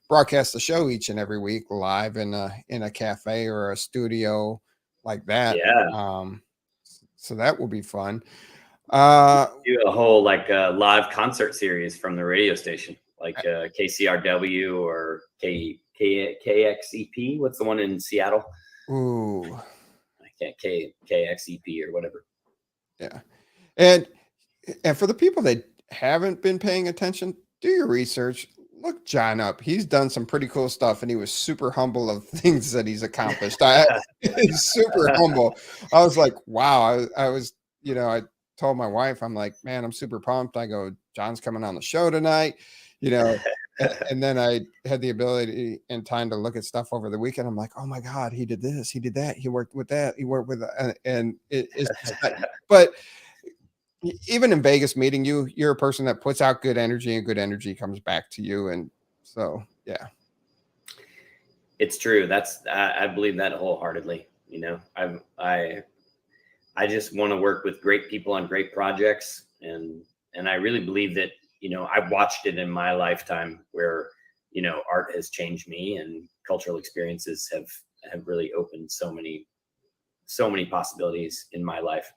broadcast the show each and every week live in a cafe or a studio like that. Yeah. So that will be fun. Do a whole live concert series from the radio station, like KCRW or KXEP. What's the one in Seattle? Ooh, I can't KXEP or whatever. Yeah. And for the people that haven't been paying attention, do your research. Look John up. He's done some pretty cool stuff, and he was super humble of things that he's accomplished. He's super humble. I was like, wow. I was, you know, I told my wife, I'm like, man, I'm super pumped. I go, John's coming on the show tonight, you know. And then I had the ability and time to look at stuff over the weekend. I'm like, oh my God, he did this, he did that, he worked with that, he worked with that. And it's just not, but even in Vegas meeting you, you're a person that puts out good energy, and good energy comes back to you. And so, yeah, it's true. I believe that wholeheartedly. You know, I just want to work with great people on great projects. And I really believe that, you know, I've watched it in my lifetime where, you know, art has changed me, and cultural experiences have really opened so many possibilities in my life.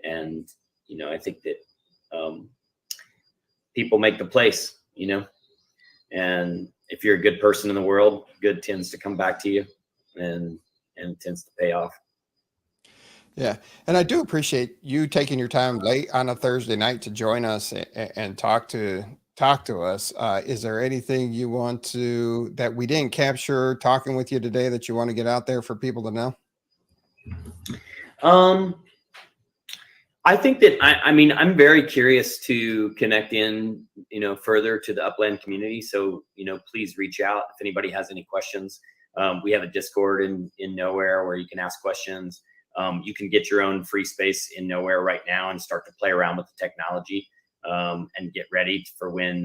And, you know, I think that people make the place, you know, and if you're a good person in the world, good tends to come back to you and tends to pay off. Yeah. And I do appreciate you taking your time late on a Thursday night to join us and talk to us. Is there anything you want that we didn't capture talking with you today that you want to get out there for people to know? I think that I mean, I'm very curious to connect in, you know, further to the Upland community. So, you know, please reach out if anybody has any questions. We have a Discord in Nowhere where you can ask questions. You can get your own free space in Nowhere right now and start to play around with the technology and get ready for when,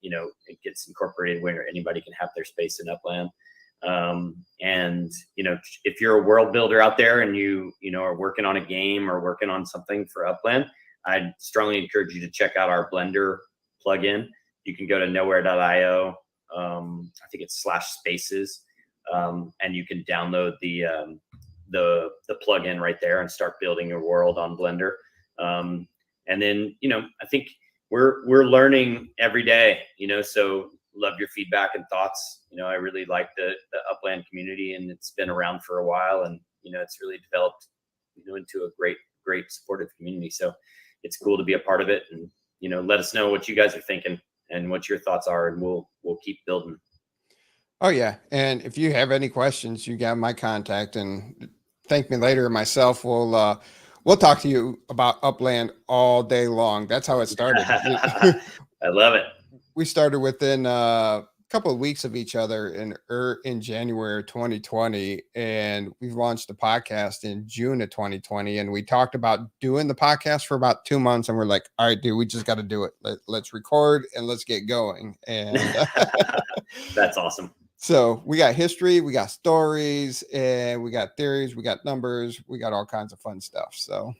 you know, it gets incorporated where anybody can have their space in Upland. And, you know, if you're a world builder out there and you know, are working on a game or working on something for Upland, I'd strongly encourage you to check out our Blender plugin. You can go to nowhere.io. I think it's /spaces. And you can download the plugin right there and start building your world on Blender. And then, I think we're learning every day, so love your feedback and thoughts. I really like the Upland community, and it's been around for a while, and, it's really developed, into a great supportive community. So it's cool to be a part of it, and, let us know what you guys are thinking and what your thoughts are, and we'll keep building. Oh yeah. And if you have any questions, you got my contact, and ThankMeLater and myself we'll talk to you about Upland all day long. That's how it started. I love it. We started within a couple of weeks of each other in January 2020, and we've launched the podcast in June of 2020. And we talked about doing the podcast for about 2 months, and we're like, all right, dude, we just got to do it. Let's record and let's get going. And that's awesome. So we got history, we got stories, and we got theories, we got numbers, we got all kinds of fun stuff. So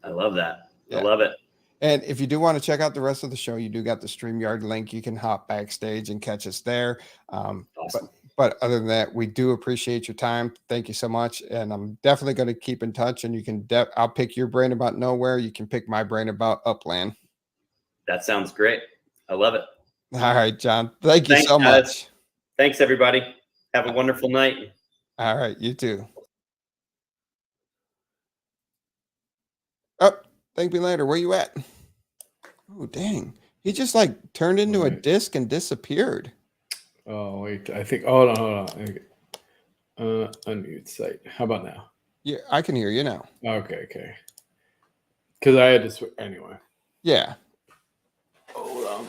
I love that. Yeah. I love it. And if you do want to check out the rest of the show, you do got the StreamYard link. You can hop backstage and catch us there. Awesome. But other than that, we do appreciate your time. Thank you so much. And I'm definitely going to keep in touch, and you can, I'll pick your brain about Nowhere. You can pick my brain about Upland. That sounds great. I love it. All right, John. Thank you Thanks, so guys. much. Thanks, everybody. Have a wonderful night. All right. You too. Oh, ThankMeLater. Where you at? Oh, dang. He just like turned into a disc and disappeared. Oh, wait. I think, hold on. Unmute site. How about now? Yeah, I can hear you now. Okay. Because I had to switch. Anyway. Yeah. Hold on.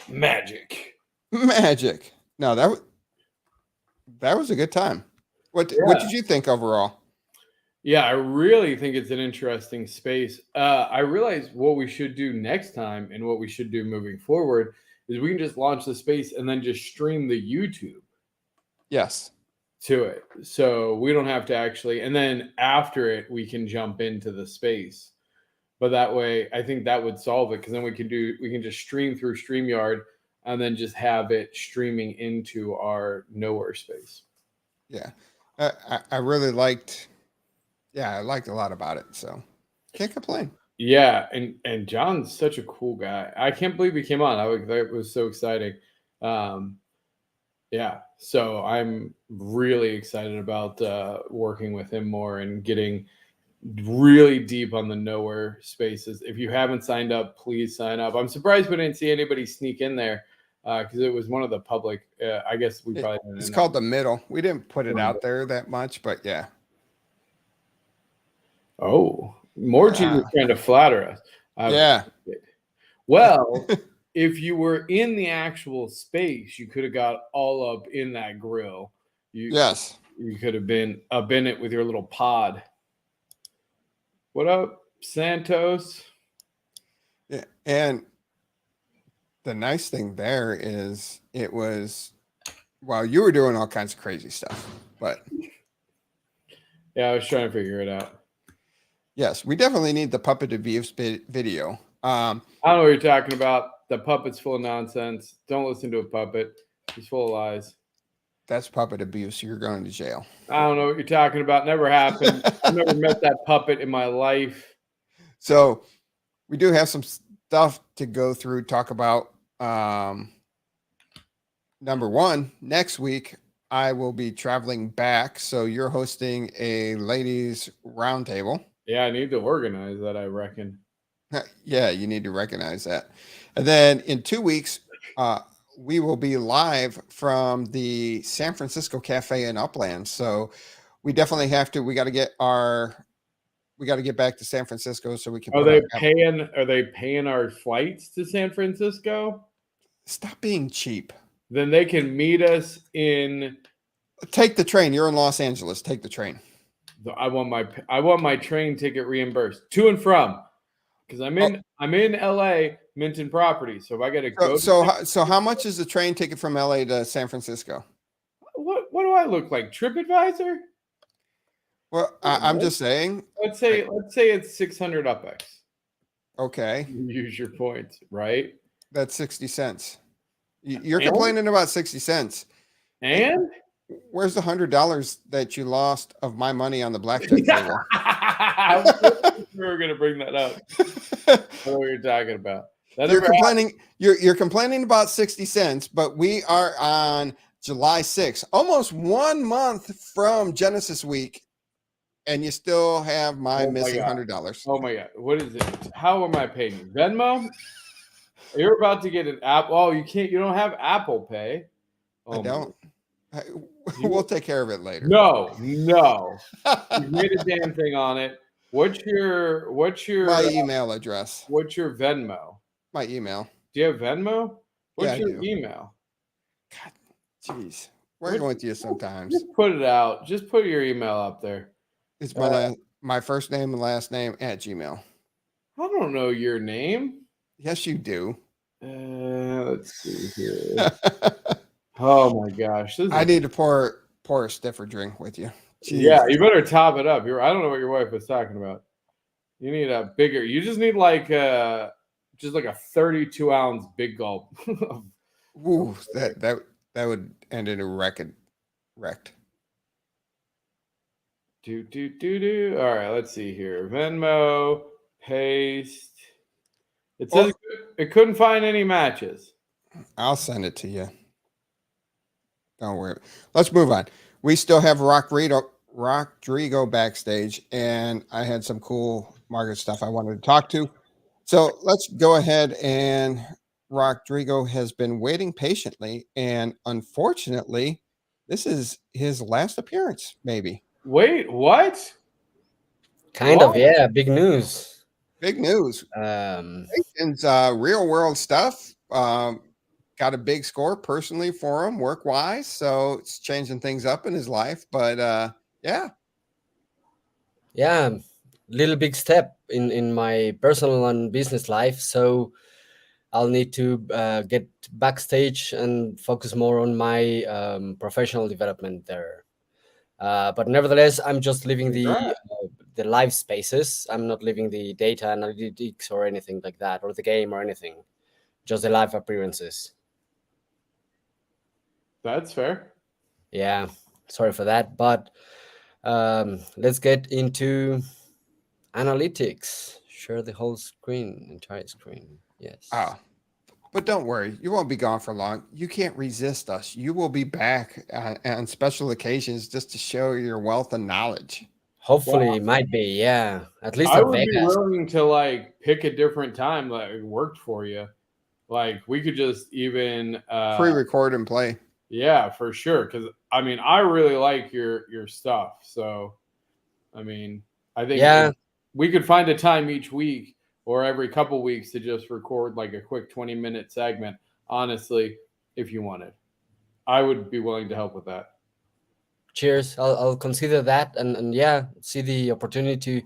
Magic. No, that was a good time. What did you think overall? Yeah, I really think it's an interesting space. I realize what we should do next time, and what we should do moving forward, is we can just launch the space and then just stream the YouTube. Yes. To it. So we don't have to actually, and then after it, we can jump into the space. But that way, I think that would solve it, because then we can just stream through StreamYard and then just have it streaming into our Nowhere space. Yeah. I really liked, I liked a lot about it. So can't complain. Yeah. And John's such a cool guy. I can't believe he came on. That was so exciting. Yeah. So I'm really excited about working with him more and getting really deep on the Nowhere spaces. If you haven't signed up, please sign up. I'm surprised we didn't see anybody sneak in there, because it was one of the public. I guess we probably didn't. It's called The Middle. We didn't put it out there that much, but yeah. Oh, Morgie was trying to flatter us. Yeah. Well, if you were in the actual space, you could have got all up in that grill. Yes. You could have been up in it with your little pod. What up, Santos? Yeah. And the nice thing there is it was, well, you were doing all kinds of crazy stuff, but yeah, I was trying to figure it out. Yes, we definitely need the puppet abuse video. I don't know what you're talking about. The puppet's full of nonsense. Don't listen to a puppet. He's full of lies. That's puppet abuse. You're going to jail. I don't know what you're talking about. Never happened. I've never met that puppet in my life. So we do have some stuff to go through, talk about. Number one, next week, I will be traveling back. So you're hosting a ladies roundtable. Yeah, I need to organize that, I reckon. Yeah, you need to recognize that. And then in 2 weeks, we will be live from the San Francisco Cafe in Upland. So we definitely have to, we got to get back to San Francisco so we can. Are they paying our flights to San Francisco? Stop being cheap. Then they can meet us in. Take the train. You're in Los Angeles. Take the train. I want my train ticket reimbursed to and from, because I'm in LA, Minton Property. So if I got to go. So how much is the train ticket from LA to San Francisco? What do I look like? TripAdvisor? Well, I'm just saying. Let's say it's 600 UPX. Okay. Use your points, right? That's 60 cents. You're complaining about 60 cents. And where's the $100 that you lost of my money on the blackjack table? we were going to bring that up. I know what you're talking about. You're complaining about 60 cents, but we are on July 6th, almost 1 month from Genesis Week, and you still have my missing $100. Oh my God. What is it? How am I paying? Venmo? You're about to get an app. Oh, you don't have Apple Pay. I don't. We'll take care of it later. No. You made a damn thing on it. What's your my email address? What's your Venmo? My email. Do you have Venmo? What's your do. email? God, jeez. We're going with you sometimes. Just put it out. Just put your email up there. It's my first name and last name at Gmail. I don't know your name. Yes, you do. Let's see here. Oh my gosh. I need to pour a stiffer drink with you. Jeez. Yeah, you better top it up. I don't know what your wife was talking about. You need a bigger. You just need like a 32-ounce big gulp. Ooh, that would end in a wrecked. Do. All right, let's see here. Venmo, paste. It says it couldn't find any matches. I'll send it to you. Don't worry. Let's move on. We still have Rodrigo backstage, and I had some cool market stuff I wanted to talk to. So let's go ahead, and Rodrigo has been waiting patiently, and unfortunately, this is his last appearance, maybe. Wait, what? Kind of, yeah. Big news. Big news. It's real world stuff. Got a big score personally for him, work wise. So it's changing things up in his life. But yeah, little big step in my personal and business life. So I'll need to get backstage and focus more on my professional development there. But nevertheless, I'm just leaving the live spaces. I'm not leaving the data analytics or anything like that, or the game or anything. Just the live appearances. That's fair. Yeah, sorry for that. But let's get into analytics. Share the whole screen, entire screen. Yes. Oh, but don't worry, you won't be gone for long. You can't resist us. You will be back on special occasions just to show your wealth and knowledge. Hopefully, it might be. Yeah, at least I at would Vegas. be willing to pick a different time that worked for you. Like we could just even pre-record and play. Yeah, for sure. Because I really like your stuff. So, I think we could find a time each week or every couple weeks to just record like a quick 20-minute segment. Honestly, if you wanted, I would be willing to help with that. Cheers. I'll consider that and see the opportunity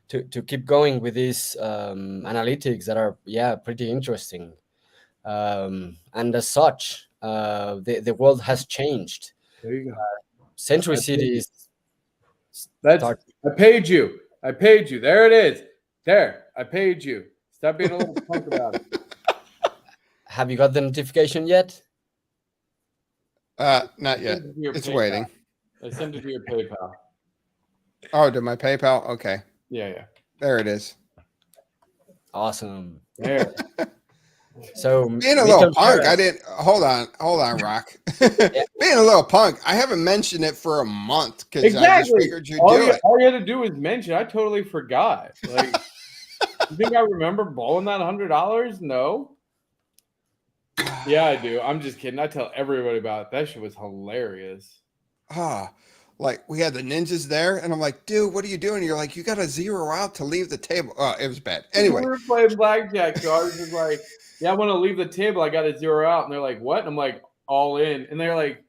to keep going with these analytics that are pretty interesting. And as such, the world has changed. There you go. Century City is. I paid you. There it is. There. I paid you. Stop being a little punk about it. Have you got the notification yet? Not yet. It's PayPal. Waiting. I sent it to your PayPal. Oh, to my PayPal? Okay. Yeah. There it is. Awesome. There. So being a little punk, I didn't hold on, Rock. Being a little punk, I haven't mentioned it for a month because I just figured you'd do it. All you had to do was mention. I totally forgot. Like, you think I remember blowing that $100? No. Yeah, I do. I'm just kidding. I tell everybody about it. That shit was hilarious. Like we had the ninjas there, and I'm like, dude, what are you doing? You're like, you got to zero out to leave the table. Oh, it was bad. Anyway, we were playing blackjack, so I was just like, yeah, I want to leave the table. I got to zero out. And they're like, what? And I'm like, all in. And they're like,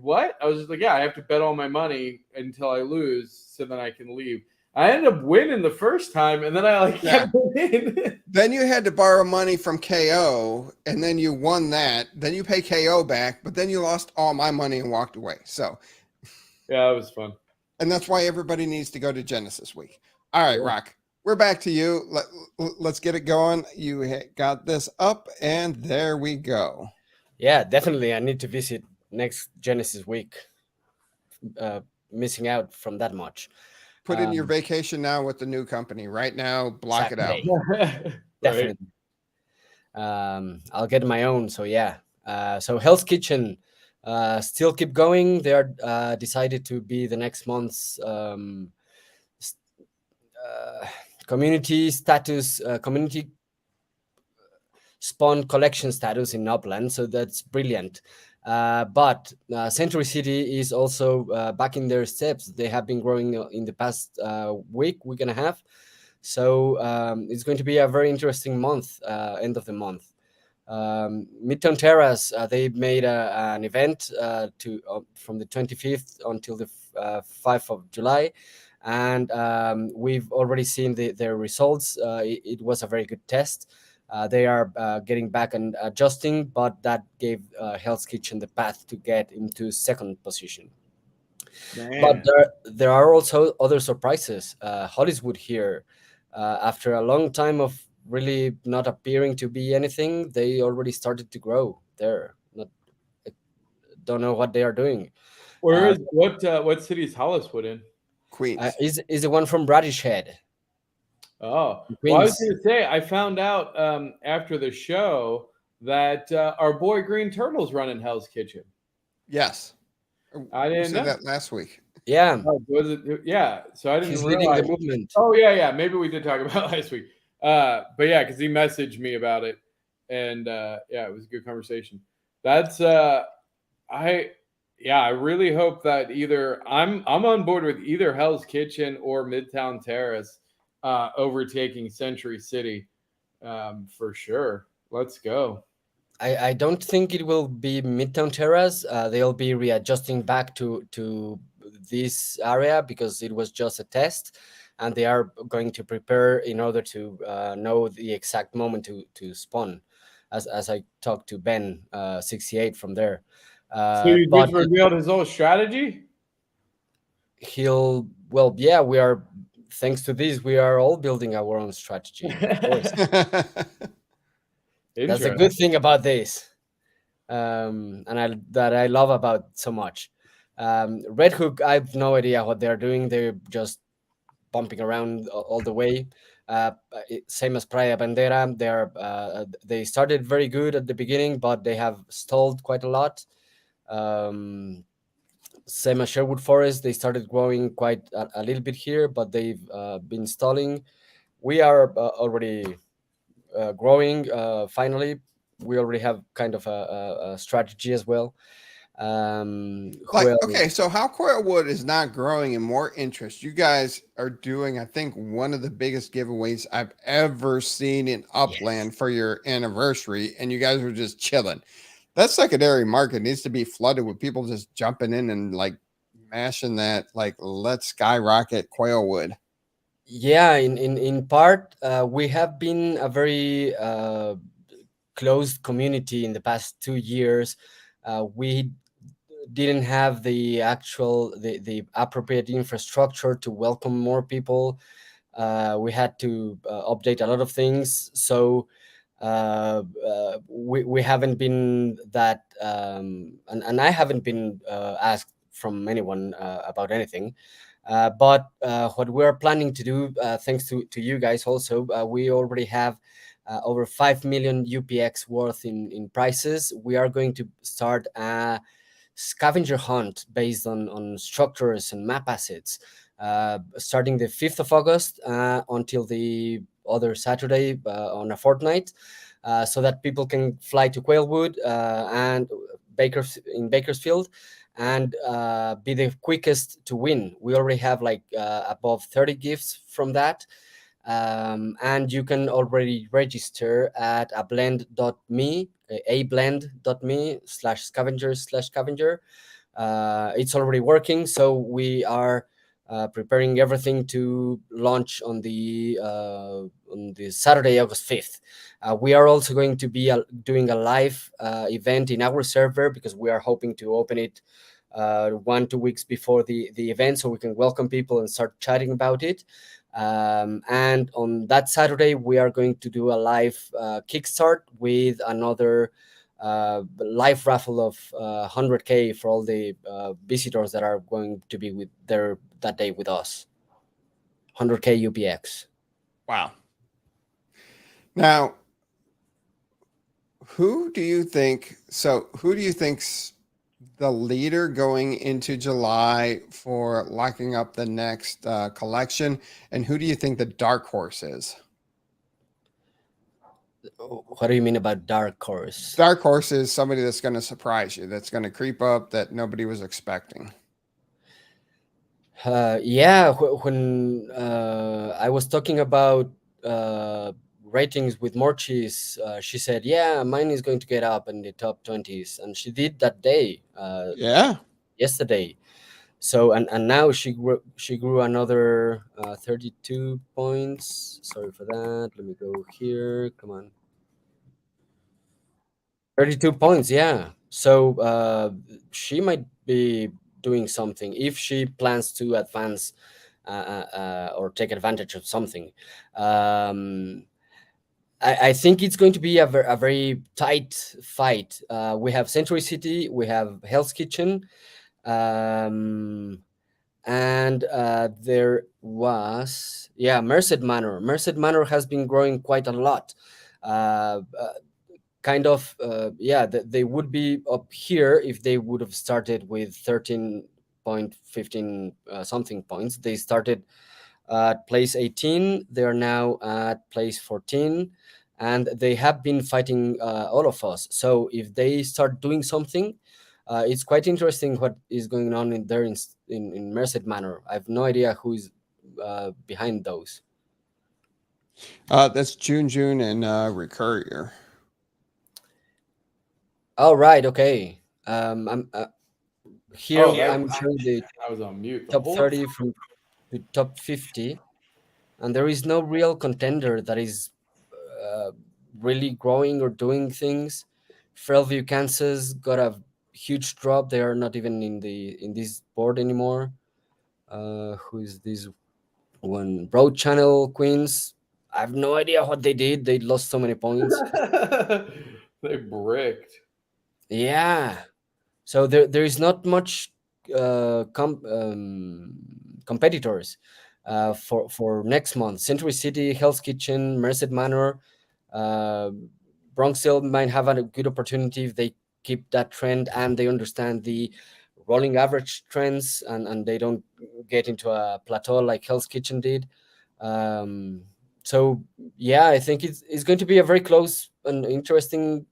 what? I was just like, yeah, I have to bet all my money until I lose so then I can leave. I ended up winning the first time, and then I kept winning. Then you had to borrow money from KO, and then you won that. Then you pay KO back, but then you lost all my money and walked away. So, yeah, it was fun. And that's why everybody needs to go to Genesis Week. All right, Rock, we're back to you. Let's get it going. You got this up, and there we go. Yeah, definitely. I need to visit next Genesis Week. Missing out from that much. Put in your vacation now with the new company right now. Block it out. Saturday. Right. Definitely. I'll get my own. So yeah. So Hell's Kitchen still keep going. They are decided to be the next month's community status, community spawn collection status in Upland. So that's brilliant. But Century City is also back in their steps. They have been growing in the past week and a half. So it's going to be a very interesting month, end of the month. Midtown Terrace, they made an event from the 25th until the 5th of July. And we've already seen their results. It was a very good test. They are getting back and adjusting, but that gave Hell's Kitchen the path to get into second position. Man. But there are also other surprises. Hollywood here, after a long time of really not appearing to be anything, they already started to grow there. I don't know what they are doing. Where is what city is Holliswood in? Queens. Is the one from Radish Head. Oh, Queens. well, I was going to say, I found out after the show that our boy Green Turtle's running Hell's Kitchen. Yes. I We didn't said know that last week. Yeah, Oh, was it? Yeah, so I didn't he's realize. leading the movement. Oh yeah, maybe we did talk about it last week. But yeah, because he messaged me about it, and yeah, it was a good conversation. That's I really hope that either I'm on board with either Hell's Kitchen or Midtown Terrace overtaking Century City for sure. Let's go. I don't think it will be Midtown Terrace. They'll be readjusting back to this area because it was just a test, and they are going to prepare in order to know the exact moment to spawn. As I talked to Ben 68 from there. So you just revealed his whole strategy? We are, thanks to this, we are all building our own strategy. Of course. That's a good thing about this, and I love about so much. Red Hook, I have no idea what they're doing. They're just bumping around all the way. Same as Praia Bandera. They started very good at the beginning, but they have stalled quite a lot. Same as Sherwood Forest, they started growing quite a little bit here, but they've been stalling. We are already growing. Finally, we already have kind of a strategy as well. Okay, so how Coilwood is not growing in more interest? You guys are doing, I think, one of the biggest giveaways I've ever seen in Upland for your anniversary, and you guys are just chilling. That secondary market needs to be flooded with people just jumping in and like mashing that, like, let's skyrocket Coilwood. Yeah, in part, we have been a very closed community in the past 2 years. We didn't have the appropriate infrastructure to welcome more people. We had to update a lot of things, so we haven't been that, and I haven't been asked from anyone about anything. But what we're planning to do, thanks to you guys also, we already have over 5 million UPX worth in prizes. We are going to start a scavenger hunt based on structures and map assets, starting the 5th of August until the other Saturday on a fortnight, so that people can fly to Quailwood and Bakersfield and be the quickest to win. We already have like above 30 gifts from that. And you can already register at ablend.me, ablend.me/scavenger. It's already working, so we are preparing everything to launch on the Saturday, August 5th. We are also going to be doing a live event in our server because we are hoping to open it 1-2 weeks before the event, so we can welcome people and start chatting about it. And on that Saturday, we are going to do a live kickstart with another live raffle of 100K for all the visitors that are going to be that day with us. 100K UPX. Wow. Now, who do you think's the leader going into July for locking up the next collection? And who do you think the dark horse is? What do you mean about dark horse? Dark horse is somebody that's going to surprise you, that's going to creep up that nobody was expecting. Yeah, when I was talking about ratings with Morchis, she said, "Yeah, mine is going to get up in the top 20s," and she did that day. Yesterday. So and now she grew another 32 points. Sorry for that. Let me go here. Come on. 32 points. Yeah. So she might be doing something if she plans to advance or take advantage of something. I think it's going to be a very tight fight. We have Century City, we have Hell's Kitchen, and there was Merced Manor. Merced Manor has been growing quite a lot. They would be up here if they would have started with 13.15 something points. They started at place 18. They are now at place 14, and they have been fighting all of us. So if they start doing something, it's quite interesting what is going on in there in Merced Manor. I have no idea who is behind those. That's June and Recurrier. Oh, right. Okay. I'm here. Oh, I'm showing the I was on mute. top 30 from the top 50, and there is no real contender that is really growing or doing things. Fairview, Kansas got a huge drop. They are not even in this board anymore. Who is this one? Broad Channel Queens. I have no idea what they did. They lost so many points. They bricked. Yeah. So there is not much competitors for next month. Century City, Hell's Kitchen, Merced Manor, Bronxville might have a good opportunity if they keep that trend and they understand the rolling average trends and they don't get into a plateau like Hell's Kitchen did. So yeah, I think it's going to be a very close and interesting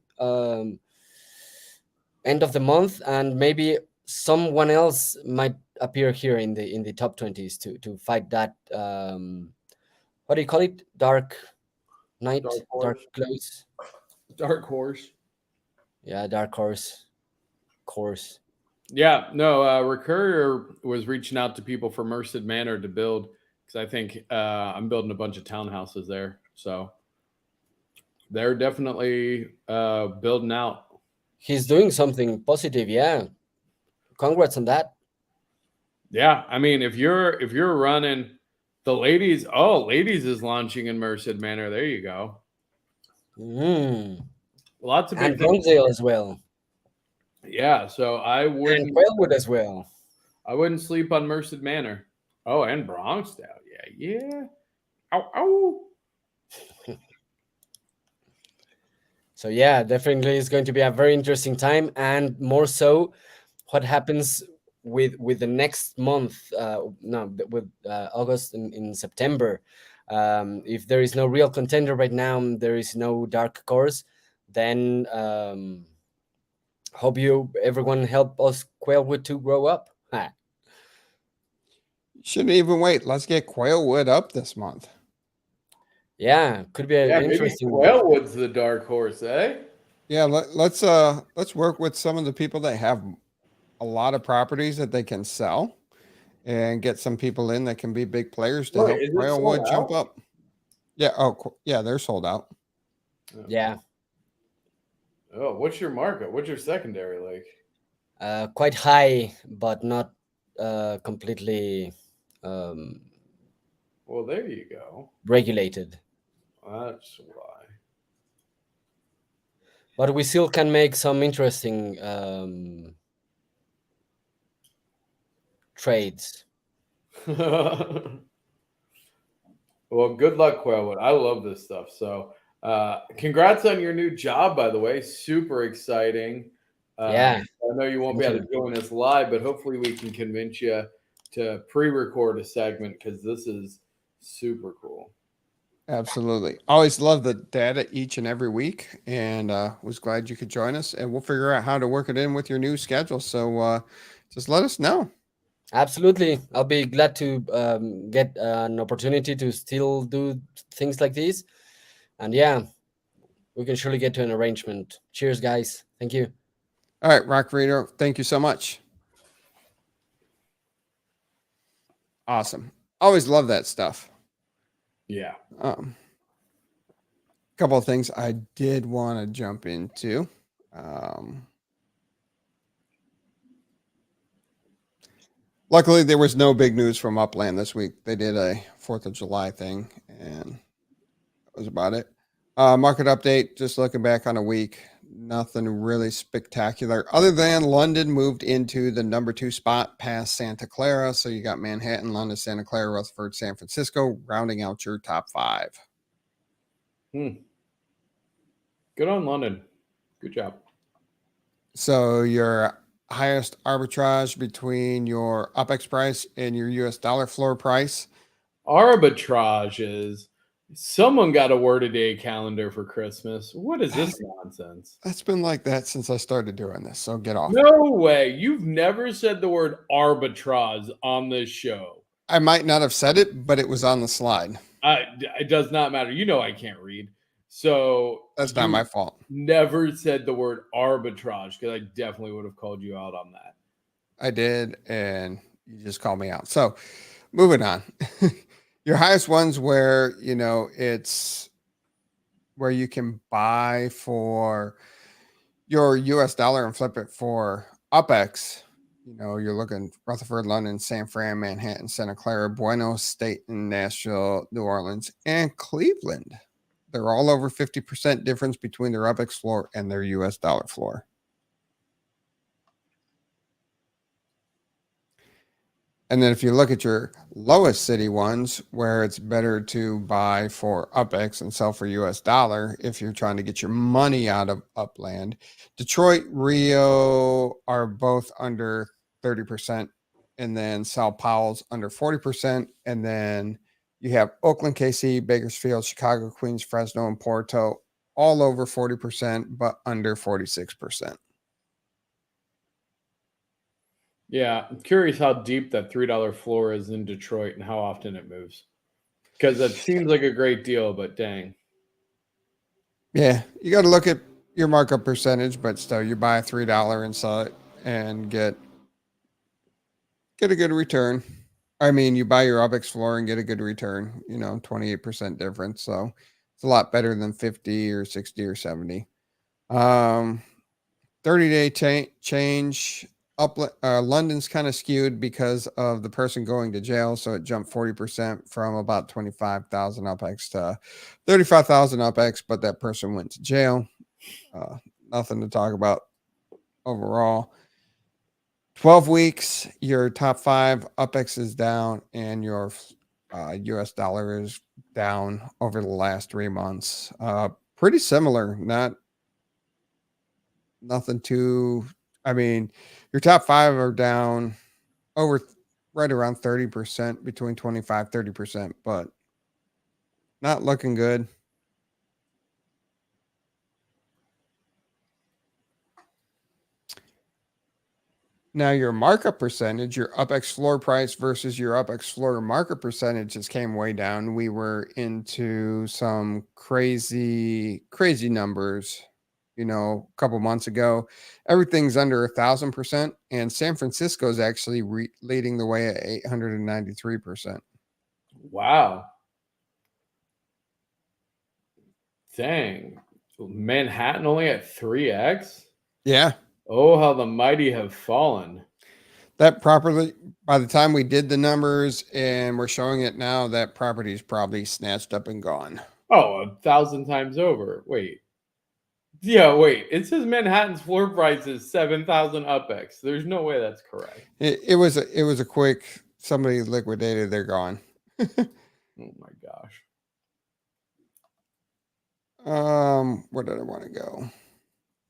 end of the month, and maybe someone else might appear here in the top 20s to fight that what do you call it, dark night, dark close, dark horse. Yeah, dark horse course. Yeah, no, Recurrier was reaching out to people for Merced Manor to build, because I think I'm building a bunch of townhouses there, so they're definitely building out. He's doing something positive. Yeah, congrats on that. Yeah, I mean, if you're running the ladies is launching in Merced Manor. There you go. Lots of big and Bronxville as well. Yeah, so I wouldn't. And Quailwood as well. I wouldn't sleep on Merced Manor. Oh, and Bronxdale. Yeah. Ow. So yeah, definitely it's going to be a very interesting time, and more so what happens with the next month, with August in September. If there is no real contender right now, there is no dark course, then hope everyone help us Quailwood to grow up. Shouldn't even wait. Let's get Quailwood up this month. Yeah, could be an interesting. Quailwood's the dark horse, eh? Yeah, let's work with some of the people that have a lot of properties that they can sell, and get some people in that can be big players to help Quailwood jump up. Yeah. Oh, yeah. They're sold out. Yeah. Oh, what's your market? What's your secondary like? Quite high, but not completely. Well, there you go. Regulated. That's why. But we still can make some interesting trades. Well, good luck, Quailwood. I love this stuff. So, congrats on your new job, by the way. Super exciting. Yeah. I know you won't be Thank able to join us live, but hopefully we can convince you to pre-record a segment because this is super cool. Absolutely. Always love the data each and every week, and was glad you could join us. And we'll figure out how to work it in with your new schedule. So just let us know. Absolutely. I'll be glad to get an opportunity to still do things like this. And yeah, we can surely get to an arrangement. Cheers, guys. Thank you. All right, Rock Rito, thank you so much. Awesome. Always love that stuff. Yeah. Couple of things I did want to jump into. Luckily, there was no big news from Upland this week. They did a 4th of July thing, and that was about it. Market update, just looking back on a week, nothing really spectacular other than London moved into the number 2 spot past Santa Clara. So you got Manhattan, London, Santa Clara, Rutherford, San Francisco, rounding out your top 5. Good on London. Good job. So your highest arbitrage between your UPX price and your US dollar floor price. Arbitrage is someone got a word a day calendar for Christmas. What is this nonsense? That's been like that since I started doing this. So get off. No way. You've never said the word arbitrage on this show. I might not have said it, but it was on the slide. It does not matter. You know I can't read. So That's not my fault. Never said the word arbitrage because I definitely would have called you out on that. I did, and you just called me out. So moving on. Your highest ones where, it's where you can buy for your US dollar and flip it for UPX. You're looking Rutherford, London, San Fran, Manhattan, Santa Clara, Buenos State, and Nashville, New Orleans, and Cleveland. They're all over 50% difference between their UPX floor and their US dollar floor. And then if you look at your lowest city ones, where it's better to buy for UPX and sell for US dollar if you're trying to get your money out of Upland, Detroit, Rio are both under 30%, and then Sao Paulo's under 40%, and then you have Oakland, KC, Bakersfield, Chicago, Queens, Fresno, and Porto, all over 40%, but under 46%. Yeah, I'm curious how deep that $3 floor is in Detroit and how often it moves. Because that seems like a great deal, but dang. Yeah, you got to look at your markup percentage, but still, you buy $3 and sell it and get a good return. I mean, you buy your UPX floor and get a good return, 28% difference. So it's a lot better than 50 or 60 or 70. 30-day change. London's kind of skewed because of the person going to jail. So it jumped 40% from about 25,000 UPX to 35,000 UPX, but that person went to jail. Nothing to talk about overall. 12 weeks, your top 5 UPX is down, and your US dollar is down over the last 3 months. Pretty similar, nothing too. I mean, your top 5 are down over right around 30%, between 25-30%, but not looking good. Now, your markup percentage, your UPX floor price versus your UPX floor markup percentage just came way down. We were into some crazy numbers, a couple months ago. Everything's under 1,000%, and San Francisco is actually leading the way at 893%. Wow. Dang. Manhattan only at 3x? Yeah. Oh, how the mighty have fallen. That property, by the time we did the numbers and we're showing it now, that property is probably snatched up and gone. Oh, 1,000 times over. Wait. Yeah, wait. It says Manhattan's floor price is 7,000 UPX. There's no way that's correct. It was a quick, somebody liquidated, they're gone. Oh my gosh. Where did I want to go?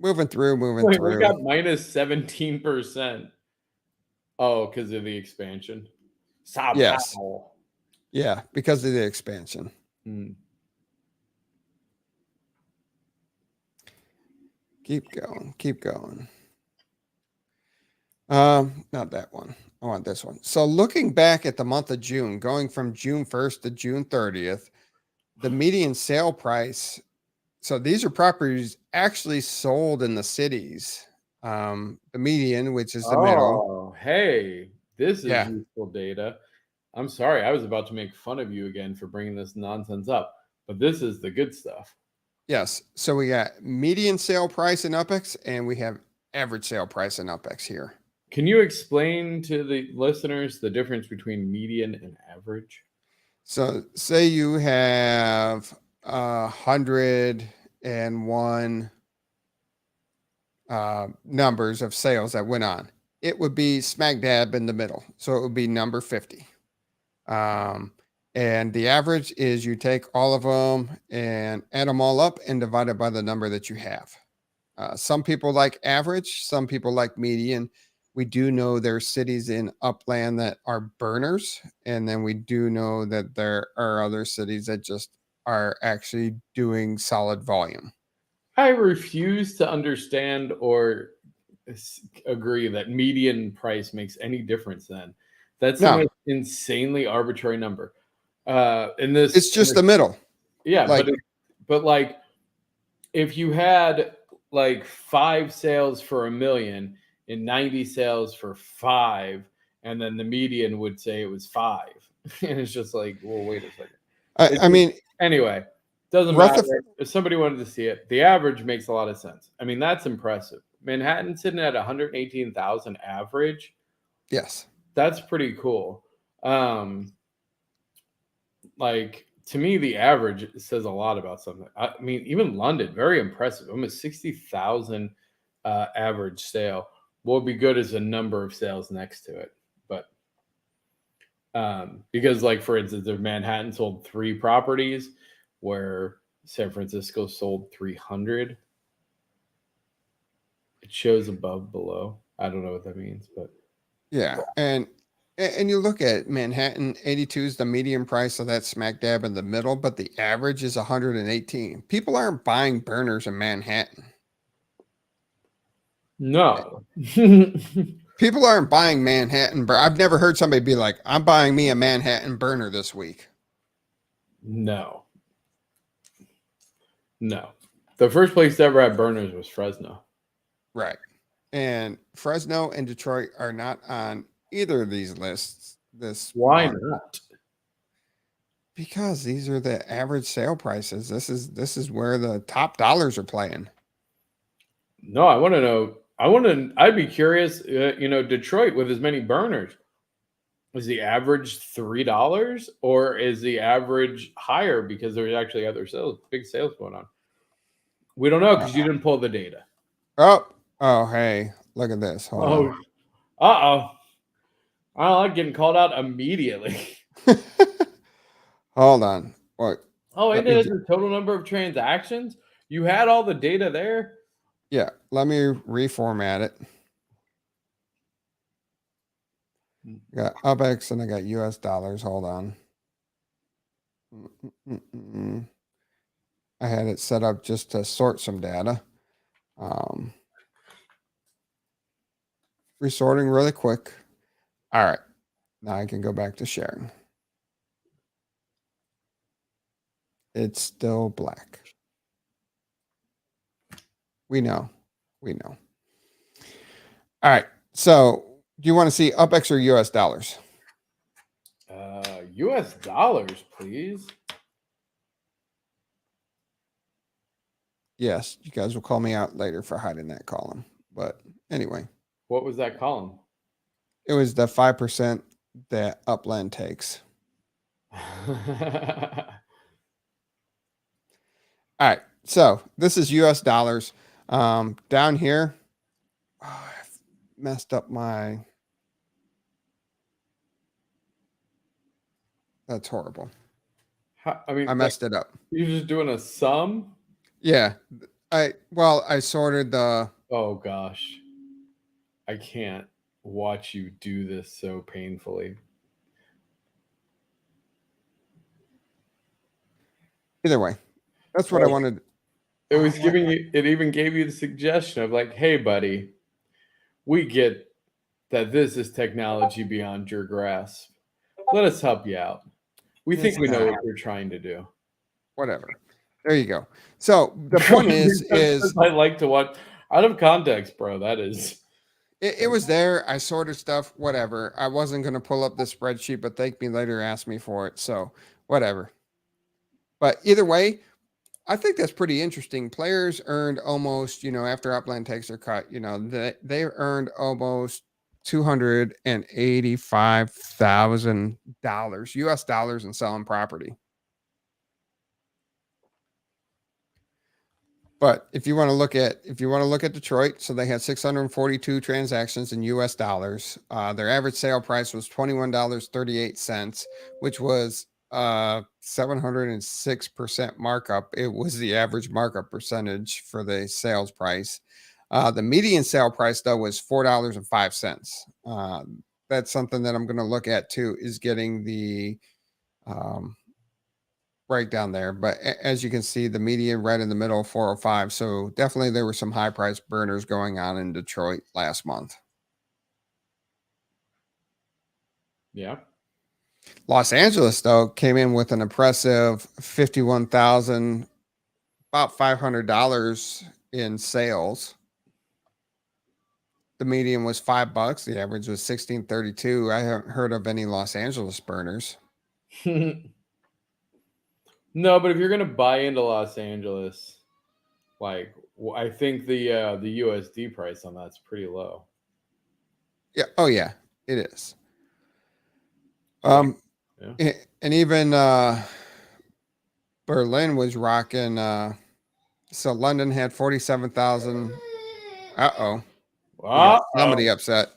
Moving through. Wait, we got minus 17%. Oh, because of the expansion. Sao Yes. Paulo. Yeah, because of the expansion. Keep going. Not that one. I want this one. So looking back at the month of June, going from June 1st to June 30th, the median sale price. So these are properties actually sold in the cities. The median, which is the middle. Oh, hey, this is Yeah. useful data. I'm sorry, I was about to make fun of you again for bringing this nonsense up, but this is the good stuff. Yes. So we got median sale price in UPX, and we have average sale price in UPX here. Can you explain to the listeners the difference between median and average? So say you have 101 numbers of sales that went on. It would be smack dab in the middle. So it would be number 50. And the average is you take all of them and add them all up and divide it by the number that you have. Some people like average, some people like median. We do know there's cities in Upland that are burners. And then we do know that there are other cities that just are actually doing solid volume. I refuse to understand or agree that median price makes any difference then. That's the most insanely arbitrary number. It's just the middle. Yeah, but like if you had like 5 sales for $1 million and 90 sales for 5, and then the median would say it was 5, and it's just like, well, wait a second. I mean, anyway, doesn't matter. If somebody wanted to see it, the average makes a lot of sense. I mean, that's impressive. Manhattan sitting at 118,000 average. Yes, that's pretty cool. Like, to me, the average says a lot about something. I mean, even London, very impressive. Almost 60,000 average sale. What would be good is a number of sales next to it. But because, like, for instance, if Manhattan sold 3 properties where San Francisco sold 300, it shows above, below. I don't know what that means, but yeah. And you look at Manhattan, 82 is the median price, so that's smack dab in the middle, but the average is 118. People aren't buying burners in Manhattan. No. People aren't buying Manhattan. I've never heard somebody be like, I'm buying me a Manhattan burner this week. No. The first place to ever have burners was Fresno. Right. And Fresno and Detroit are not on either of these lists. Why not? Because these are the average sale prices. This is where the top dollars are playing. No, I want to know. I'd be curious. Detroit with as many burners, is the average $3 or is the average higher because there's actually other big sales going on? We don't know because you didn't pull the data. Oh, hey, look at this. Hold on. I don't like getting called out immediately. Hold on. What? Oh, it is the total number of transactions. You had all the data there. Yeah, let me reformat it. I got UPX and I got US dollars. Hold on. I had it set up just to sort some data. Resorting really quick. All right. Now I can go back to sharing. It's still black. We know. All right. So do you want to see UPX or US dollars? US dollars, please. Yes. You guys will call me out later for hiding that column. But anyway. What was that column? It was the 5% that Upland takes. All right. So this is US dollars. Down here, I've messed up my. That's horrible. I messed it up. You're just doing a sum? Yeah. I sorted the. Oh gosh, I can't watch you do this so painfully. Either way, that's what I wanted. It was giving you. It even gave you the suggestion of like, "Hey, buddy, we get that this is technology beyond your grasp. Let us help you out. We think we know what you're trying to do." Whatever. There you go. So the point is I like to watch out of context, bro. That is. it was there. I sorted stuff. Whatever. I wasn't going to pull up the spreadsheet, but ThankMeLater asked me for it. So whatever. But either way, I think that's pretty interesting. Players earned almost, after Upland takes their cut, they earned almost $285,000 US dollars in selling property. But if you want to look at Detroit, so they had 642 transactions in US dollars. Their average sale price was $21.38, which was 706% markup. It was the average markup percentage for the sales price. The median sale price though was $4.05. That's something that I'm going to look at too, is getting the breakdown there. But as you can see, the median right in the middle, 405. So definitely there were some high price burners going on in Detroit last month. Yeah. Los Angeles, though, came in with an impressive 51,000, about $500 in sales. The median was $5. The average was 1632. I haven't heard of any Los Angeles burners. No, but if you're gonna buy into Los Angeles, like I think the USD price on that's pretty low. Yeah. Oh yeah, it is. Yeah. And even Berlin was rocking. So London had 47,000. Uh-oh. Somebody upset.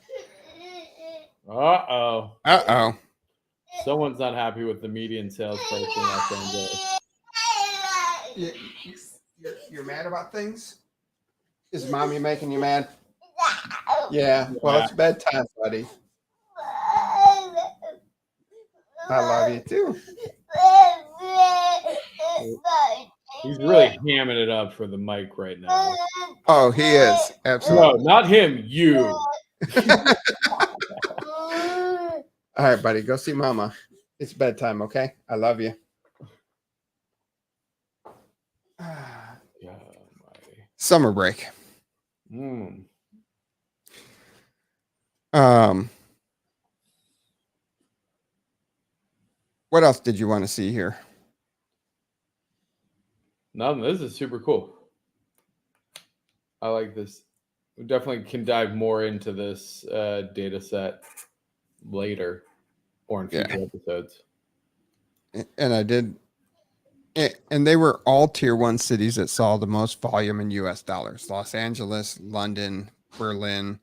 Uh-oh. Someone's not happy with the median sales price in Los Angeles. You're mad about things? Is mommy making you mad? Yeah. Well, it's bedtime, buddy. I love you too. He's really hamming it up for the mic right now. Oh, he is. Absolutely. No, not him. You. All right, buddy. Go see mama. It's bedtime, okay? I love you. Summer break. What else did you want to see here? No, this is super cool. I like this. We definitely can dive more into this data set later or in future episodes. And I did. And they were all tier 1 cities that saw the most volume in US dollars. Los Angeles, London, Berlin.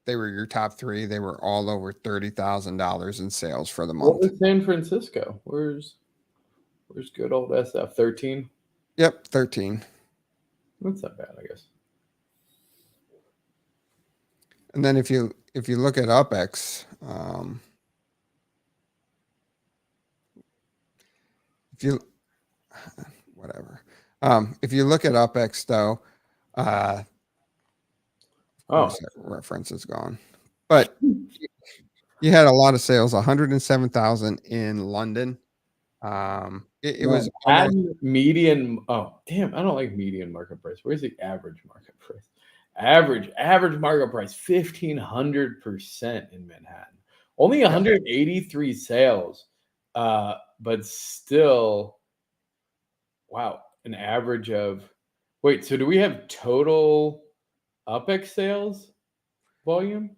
They were your top 3. They were all over $30,000 in sales for the month. What was San Francisco? Where's good old SF? 13? Yep, 13. That's not bad, I guess. And then if you look at UPX, if you look at UPX though, reference is gone, but you had a lot of sales, 107,000 in London. It was median. Oh, damn. I don't like median market price. Where's the average market price? Average market price, 1,500% in Manhattan. Only 183 sales. But still, wow, an average of, wait, so do we have total UPX sales volume?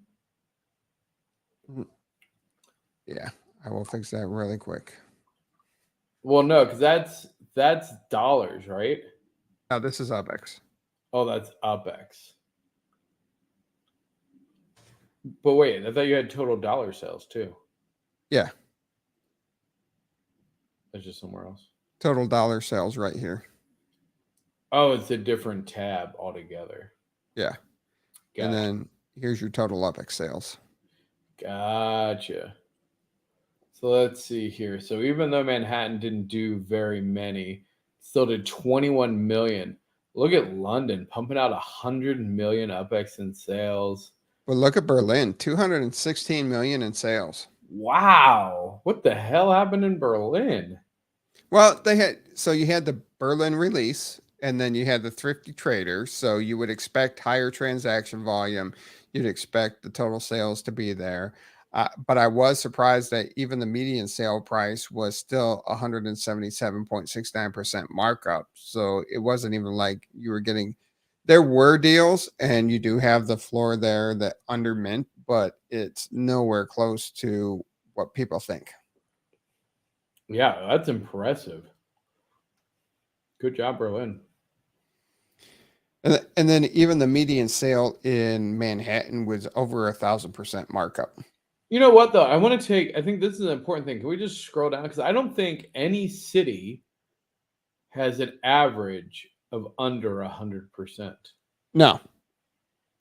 Yeah, I will fix that really quick. Well, no, because that's dollars, right? No, this is UPX. Oh, that's UPX. But wait, I thought you had total dollar sales too. Yeah. That's just somewhere else. Total dollar sales right here. Oh, it's a different tab altogether. Yeah. Gotcha. And then here's your total UPX sales. Gotcha. So let's see here. So even though Manhattan didn't do very many, still did 21 million. Look at London pumping out 100 million UPX in sales. But look at Berlin, 216 million in sales. Wow. What the hell happened in Berlin? Well, you had the Berlin release, and then you had the Thrifty Trader. So you would expect higher transaction volume. You'd expect the total sales to be there. But I was surprised that even the median sale price was still 177.69% markup. So it wasn't even like you were getting, there were deals, and you do have the floor there that under mint, but it's nowhere close to what people think. Yeah, that's impressive. Good job, Berlin. And then even the median sale in Manhattan was over 1,000% markup. You know what, though? I think this is an important thing. Can we just scroll down? Because I don't think any city has an average of under 100%. No.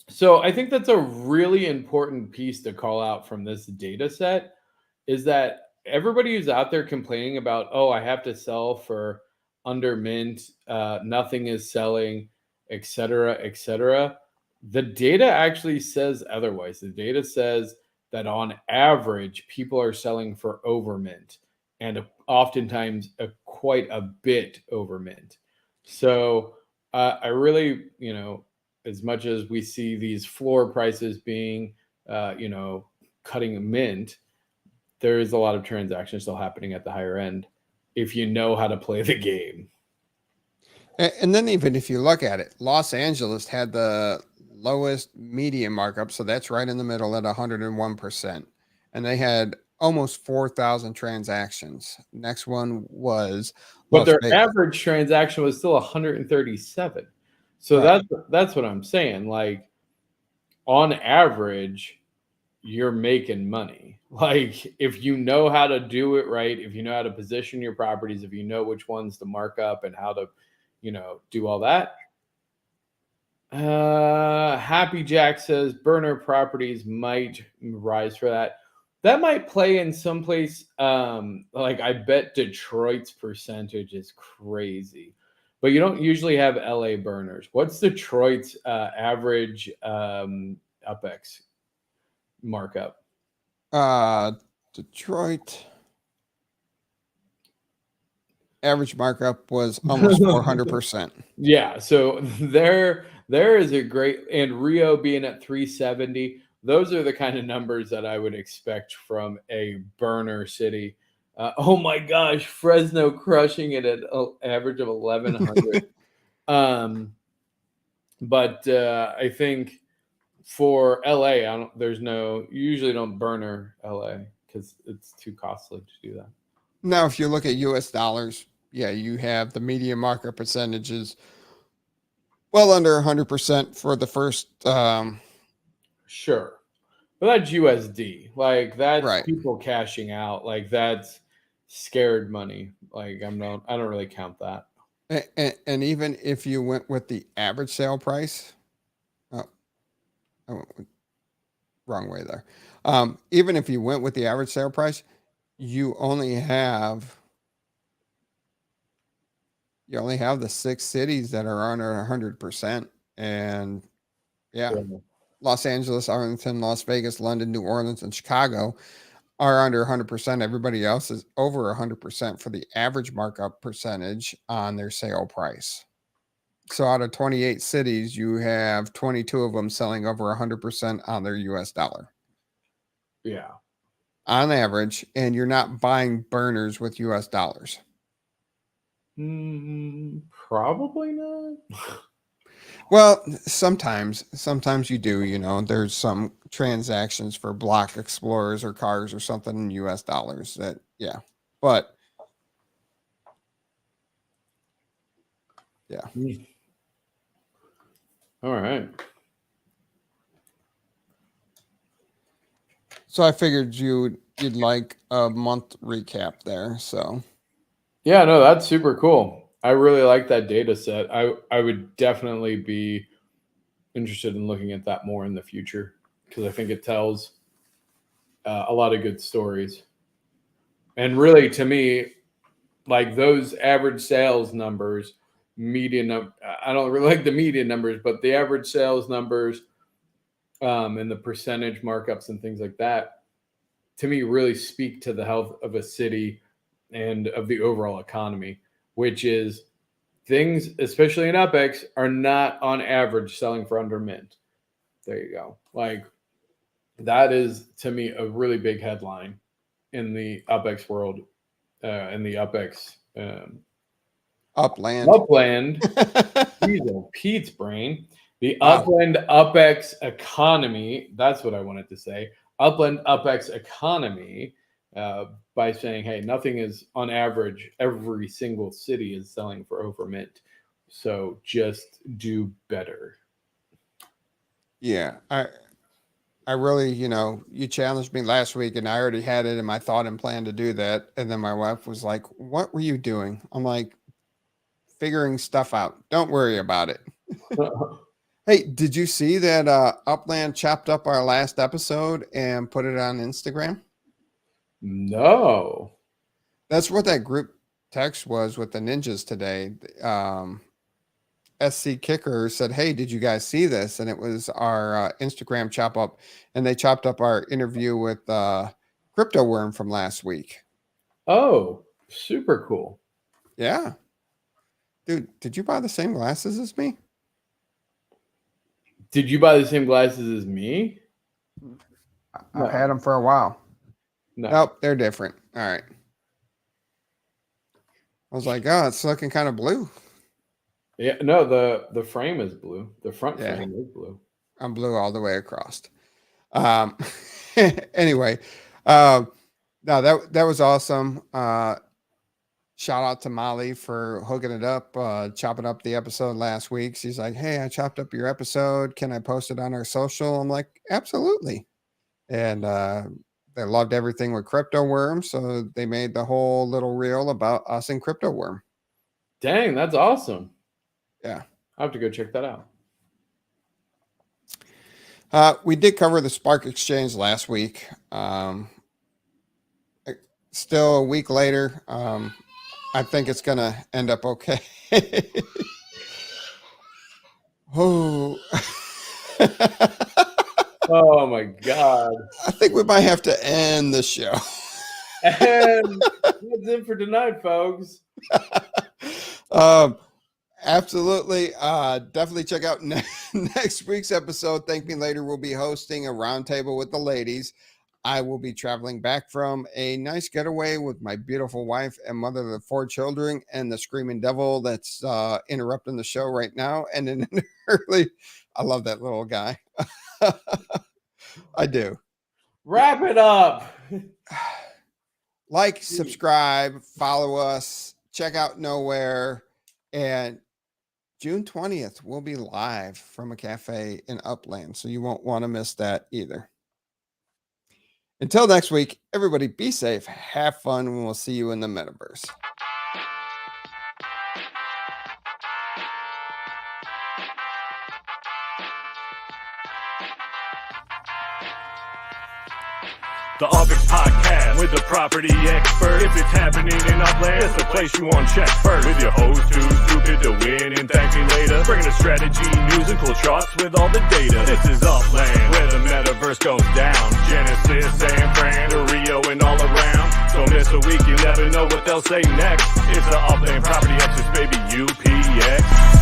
So I think that's a really important piece to call out from this data set is that everybody who's out there complaining about, oh, I have to sell for under mint, nothing is selling, et cetera, the data actually says otherwise. The data says that on average, people are selling for over mint and oftentimes quite a bit over mint. So I really, as much as we see these floor prices being, cutting a mint, there is a lot of transactions still happening at the higher end if you know how to play the game. And then even if you look at it, Los Angeles had the lowest median markup, so that's right in the middle at 101%. And they had almost 4,000 transactions. Next one was But Las their Vegas. average transaction was still 137. So Right. that's what I'm saying. Like on average, you're making money. Like if you know how to do it right, if you know how to position your properties, if you know which ones to mark up and how to, do all that. Happy Jack says burner properties might rise for that. That might play in some place. Like I bet Detroit's percentage is crazy, but you don't usually have LA burners. What's Detroit's average UPX markup? Detroit average markup was almost 400%. Yeah, so there is a great, and Rio being at 370. Those are the kind of numbers that I would expect from a burner city. Oh my gosh, Fresno crushing it at an average of 1,100. But I think for LA, usually don't burner LA because it's too costly to do that. Now, if you look at US dollars, yeah, you have the median markup percentages well under 100% for the first. Sure. But that's USD. Like that's Right. people cashing out. Like that's scared money. Like I don't really count that. And even if you went with the average sale price, I went wrong way there. Even if you went with the average sale price, you only have the 6 cities that are under 100%. And yeah, Los Angeles, Arlington, Las Vegas, London, New Orleans, and Chicago are under 100%. Everybody else is over 100% for the average markup percentage on their sale price. So out of 28 cities, you have 22 of them selling over 100% on their US dollar. Yeah. On average, and you're not buying burners with US dollars. Probably not. Well, sometimes you do, there's some transactions for block explorers or cars or something in US dollars that, yeah, but yeah. All right. So I figured you'd like a month recap there. So Yeah, no, that's super cool. I really like that data set. I would definitely be interested in looking at that more in the future because I think it tells a lot of good stories. And really, to me, like those average sales numbers, I don't really like the median numbers, but the average sales numbers and the percentage markups and things like that, to me, really speak to the health of a city and of the overall economy, which is things, especially in UPX, are not on average selling for under mint. There you go. Like that is, to me, a really big headline in the UPX world, in the UPX Upland. Diesel, Pete's brain. The Upland UPX economy. That's what I wanted to say. Upland UPX economy. By saying, hey, nothing is on average. Every single city is selling for over mint. So just do better. Yeah, I really, you challenged me last week and I already had it in my thought and plan to do that. And then my wife was like, what were you doing? I'm like, figuring stuff out. Don't worry about it. Hey, did you see that Upland chopped up our last episode and put it on Instagram? No. That's what that group text was with the ninjas today. SC Kicker said, hey, did you guys see this? And it was our Instagram chop up, and they chopped up our interview with Crypto Worm from last week. Oh, super cool. Yeah. Dude, did you buy the same glasses as me? Did you buy the same glasses as me? I've had them for a while. No. Nope, they're different. All right. I was like, oh, it's looking kind of blue. Yeah, no, the frame is blue. The front frame is blue. I'm blue all the way across. Anyway, no, that was awesome. Shout out to Molly for hooking it up, chopping up the episode last week. She's like, hey, I chopped up your episode. Can I post it on our social? I'm like, absolutely. And they loved everything with Crypto Worm, so they made the whole little reel about us and Crypto Worm. Dang, that's awesome. Yeah. I have to go check that out. We did cover the Spark Exchange last week. Still a week later, I think it's going to end up okay. Oh. Oh my God. I think we might have to end the show. And that's it for tonight, folks. Absolutely. Definitely check out next week's episode. ThankMeLater will be hosting a roundtable with the ladies. I will be traveling back from a nice getaway with my beautiful wife and mother of the 4 children and the screaming devil that's interrupting the show right now. And then I love that little guy. I do. Wrap it up. Like, subscribe, follow us, check out Nowhere. And June 20th, we'll be live from a cafe in Upland. So you won't want to miss that either. Until next week, everybody be safe, have fun, and we'll see you in the metaverse. The UPX Podcast with the property expert. If it's happening in Upland, it's the place you want to check first. With your host who's stupid to win and thank me later. Bringing the strategy, news, and cool charts with all the data. This is Upland, where the metaverse goes down. Genesis, San Fran, to Rio, and all around. So miss a week, you never know what they'll say next. It's the Upland property experts, baby, UPX.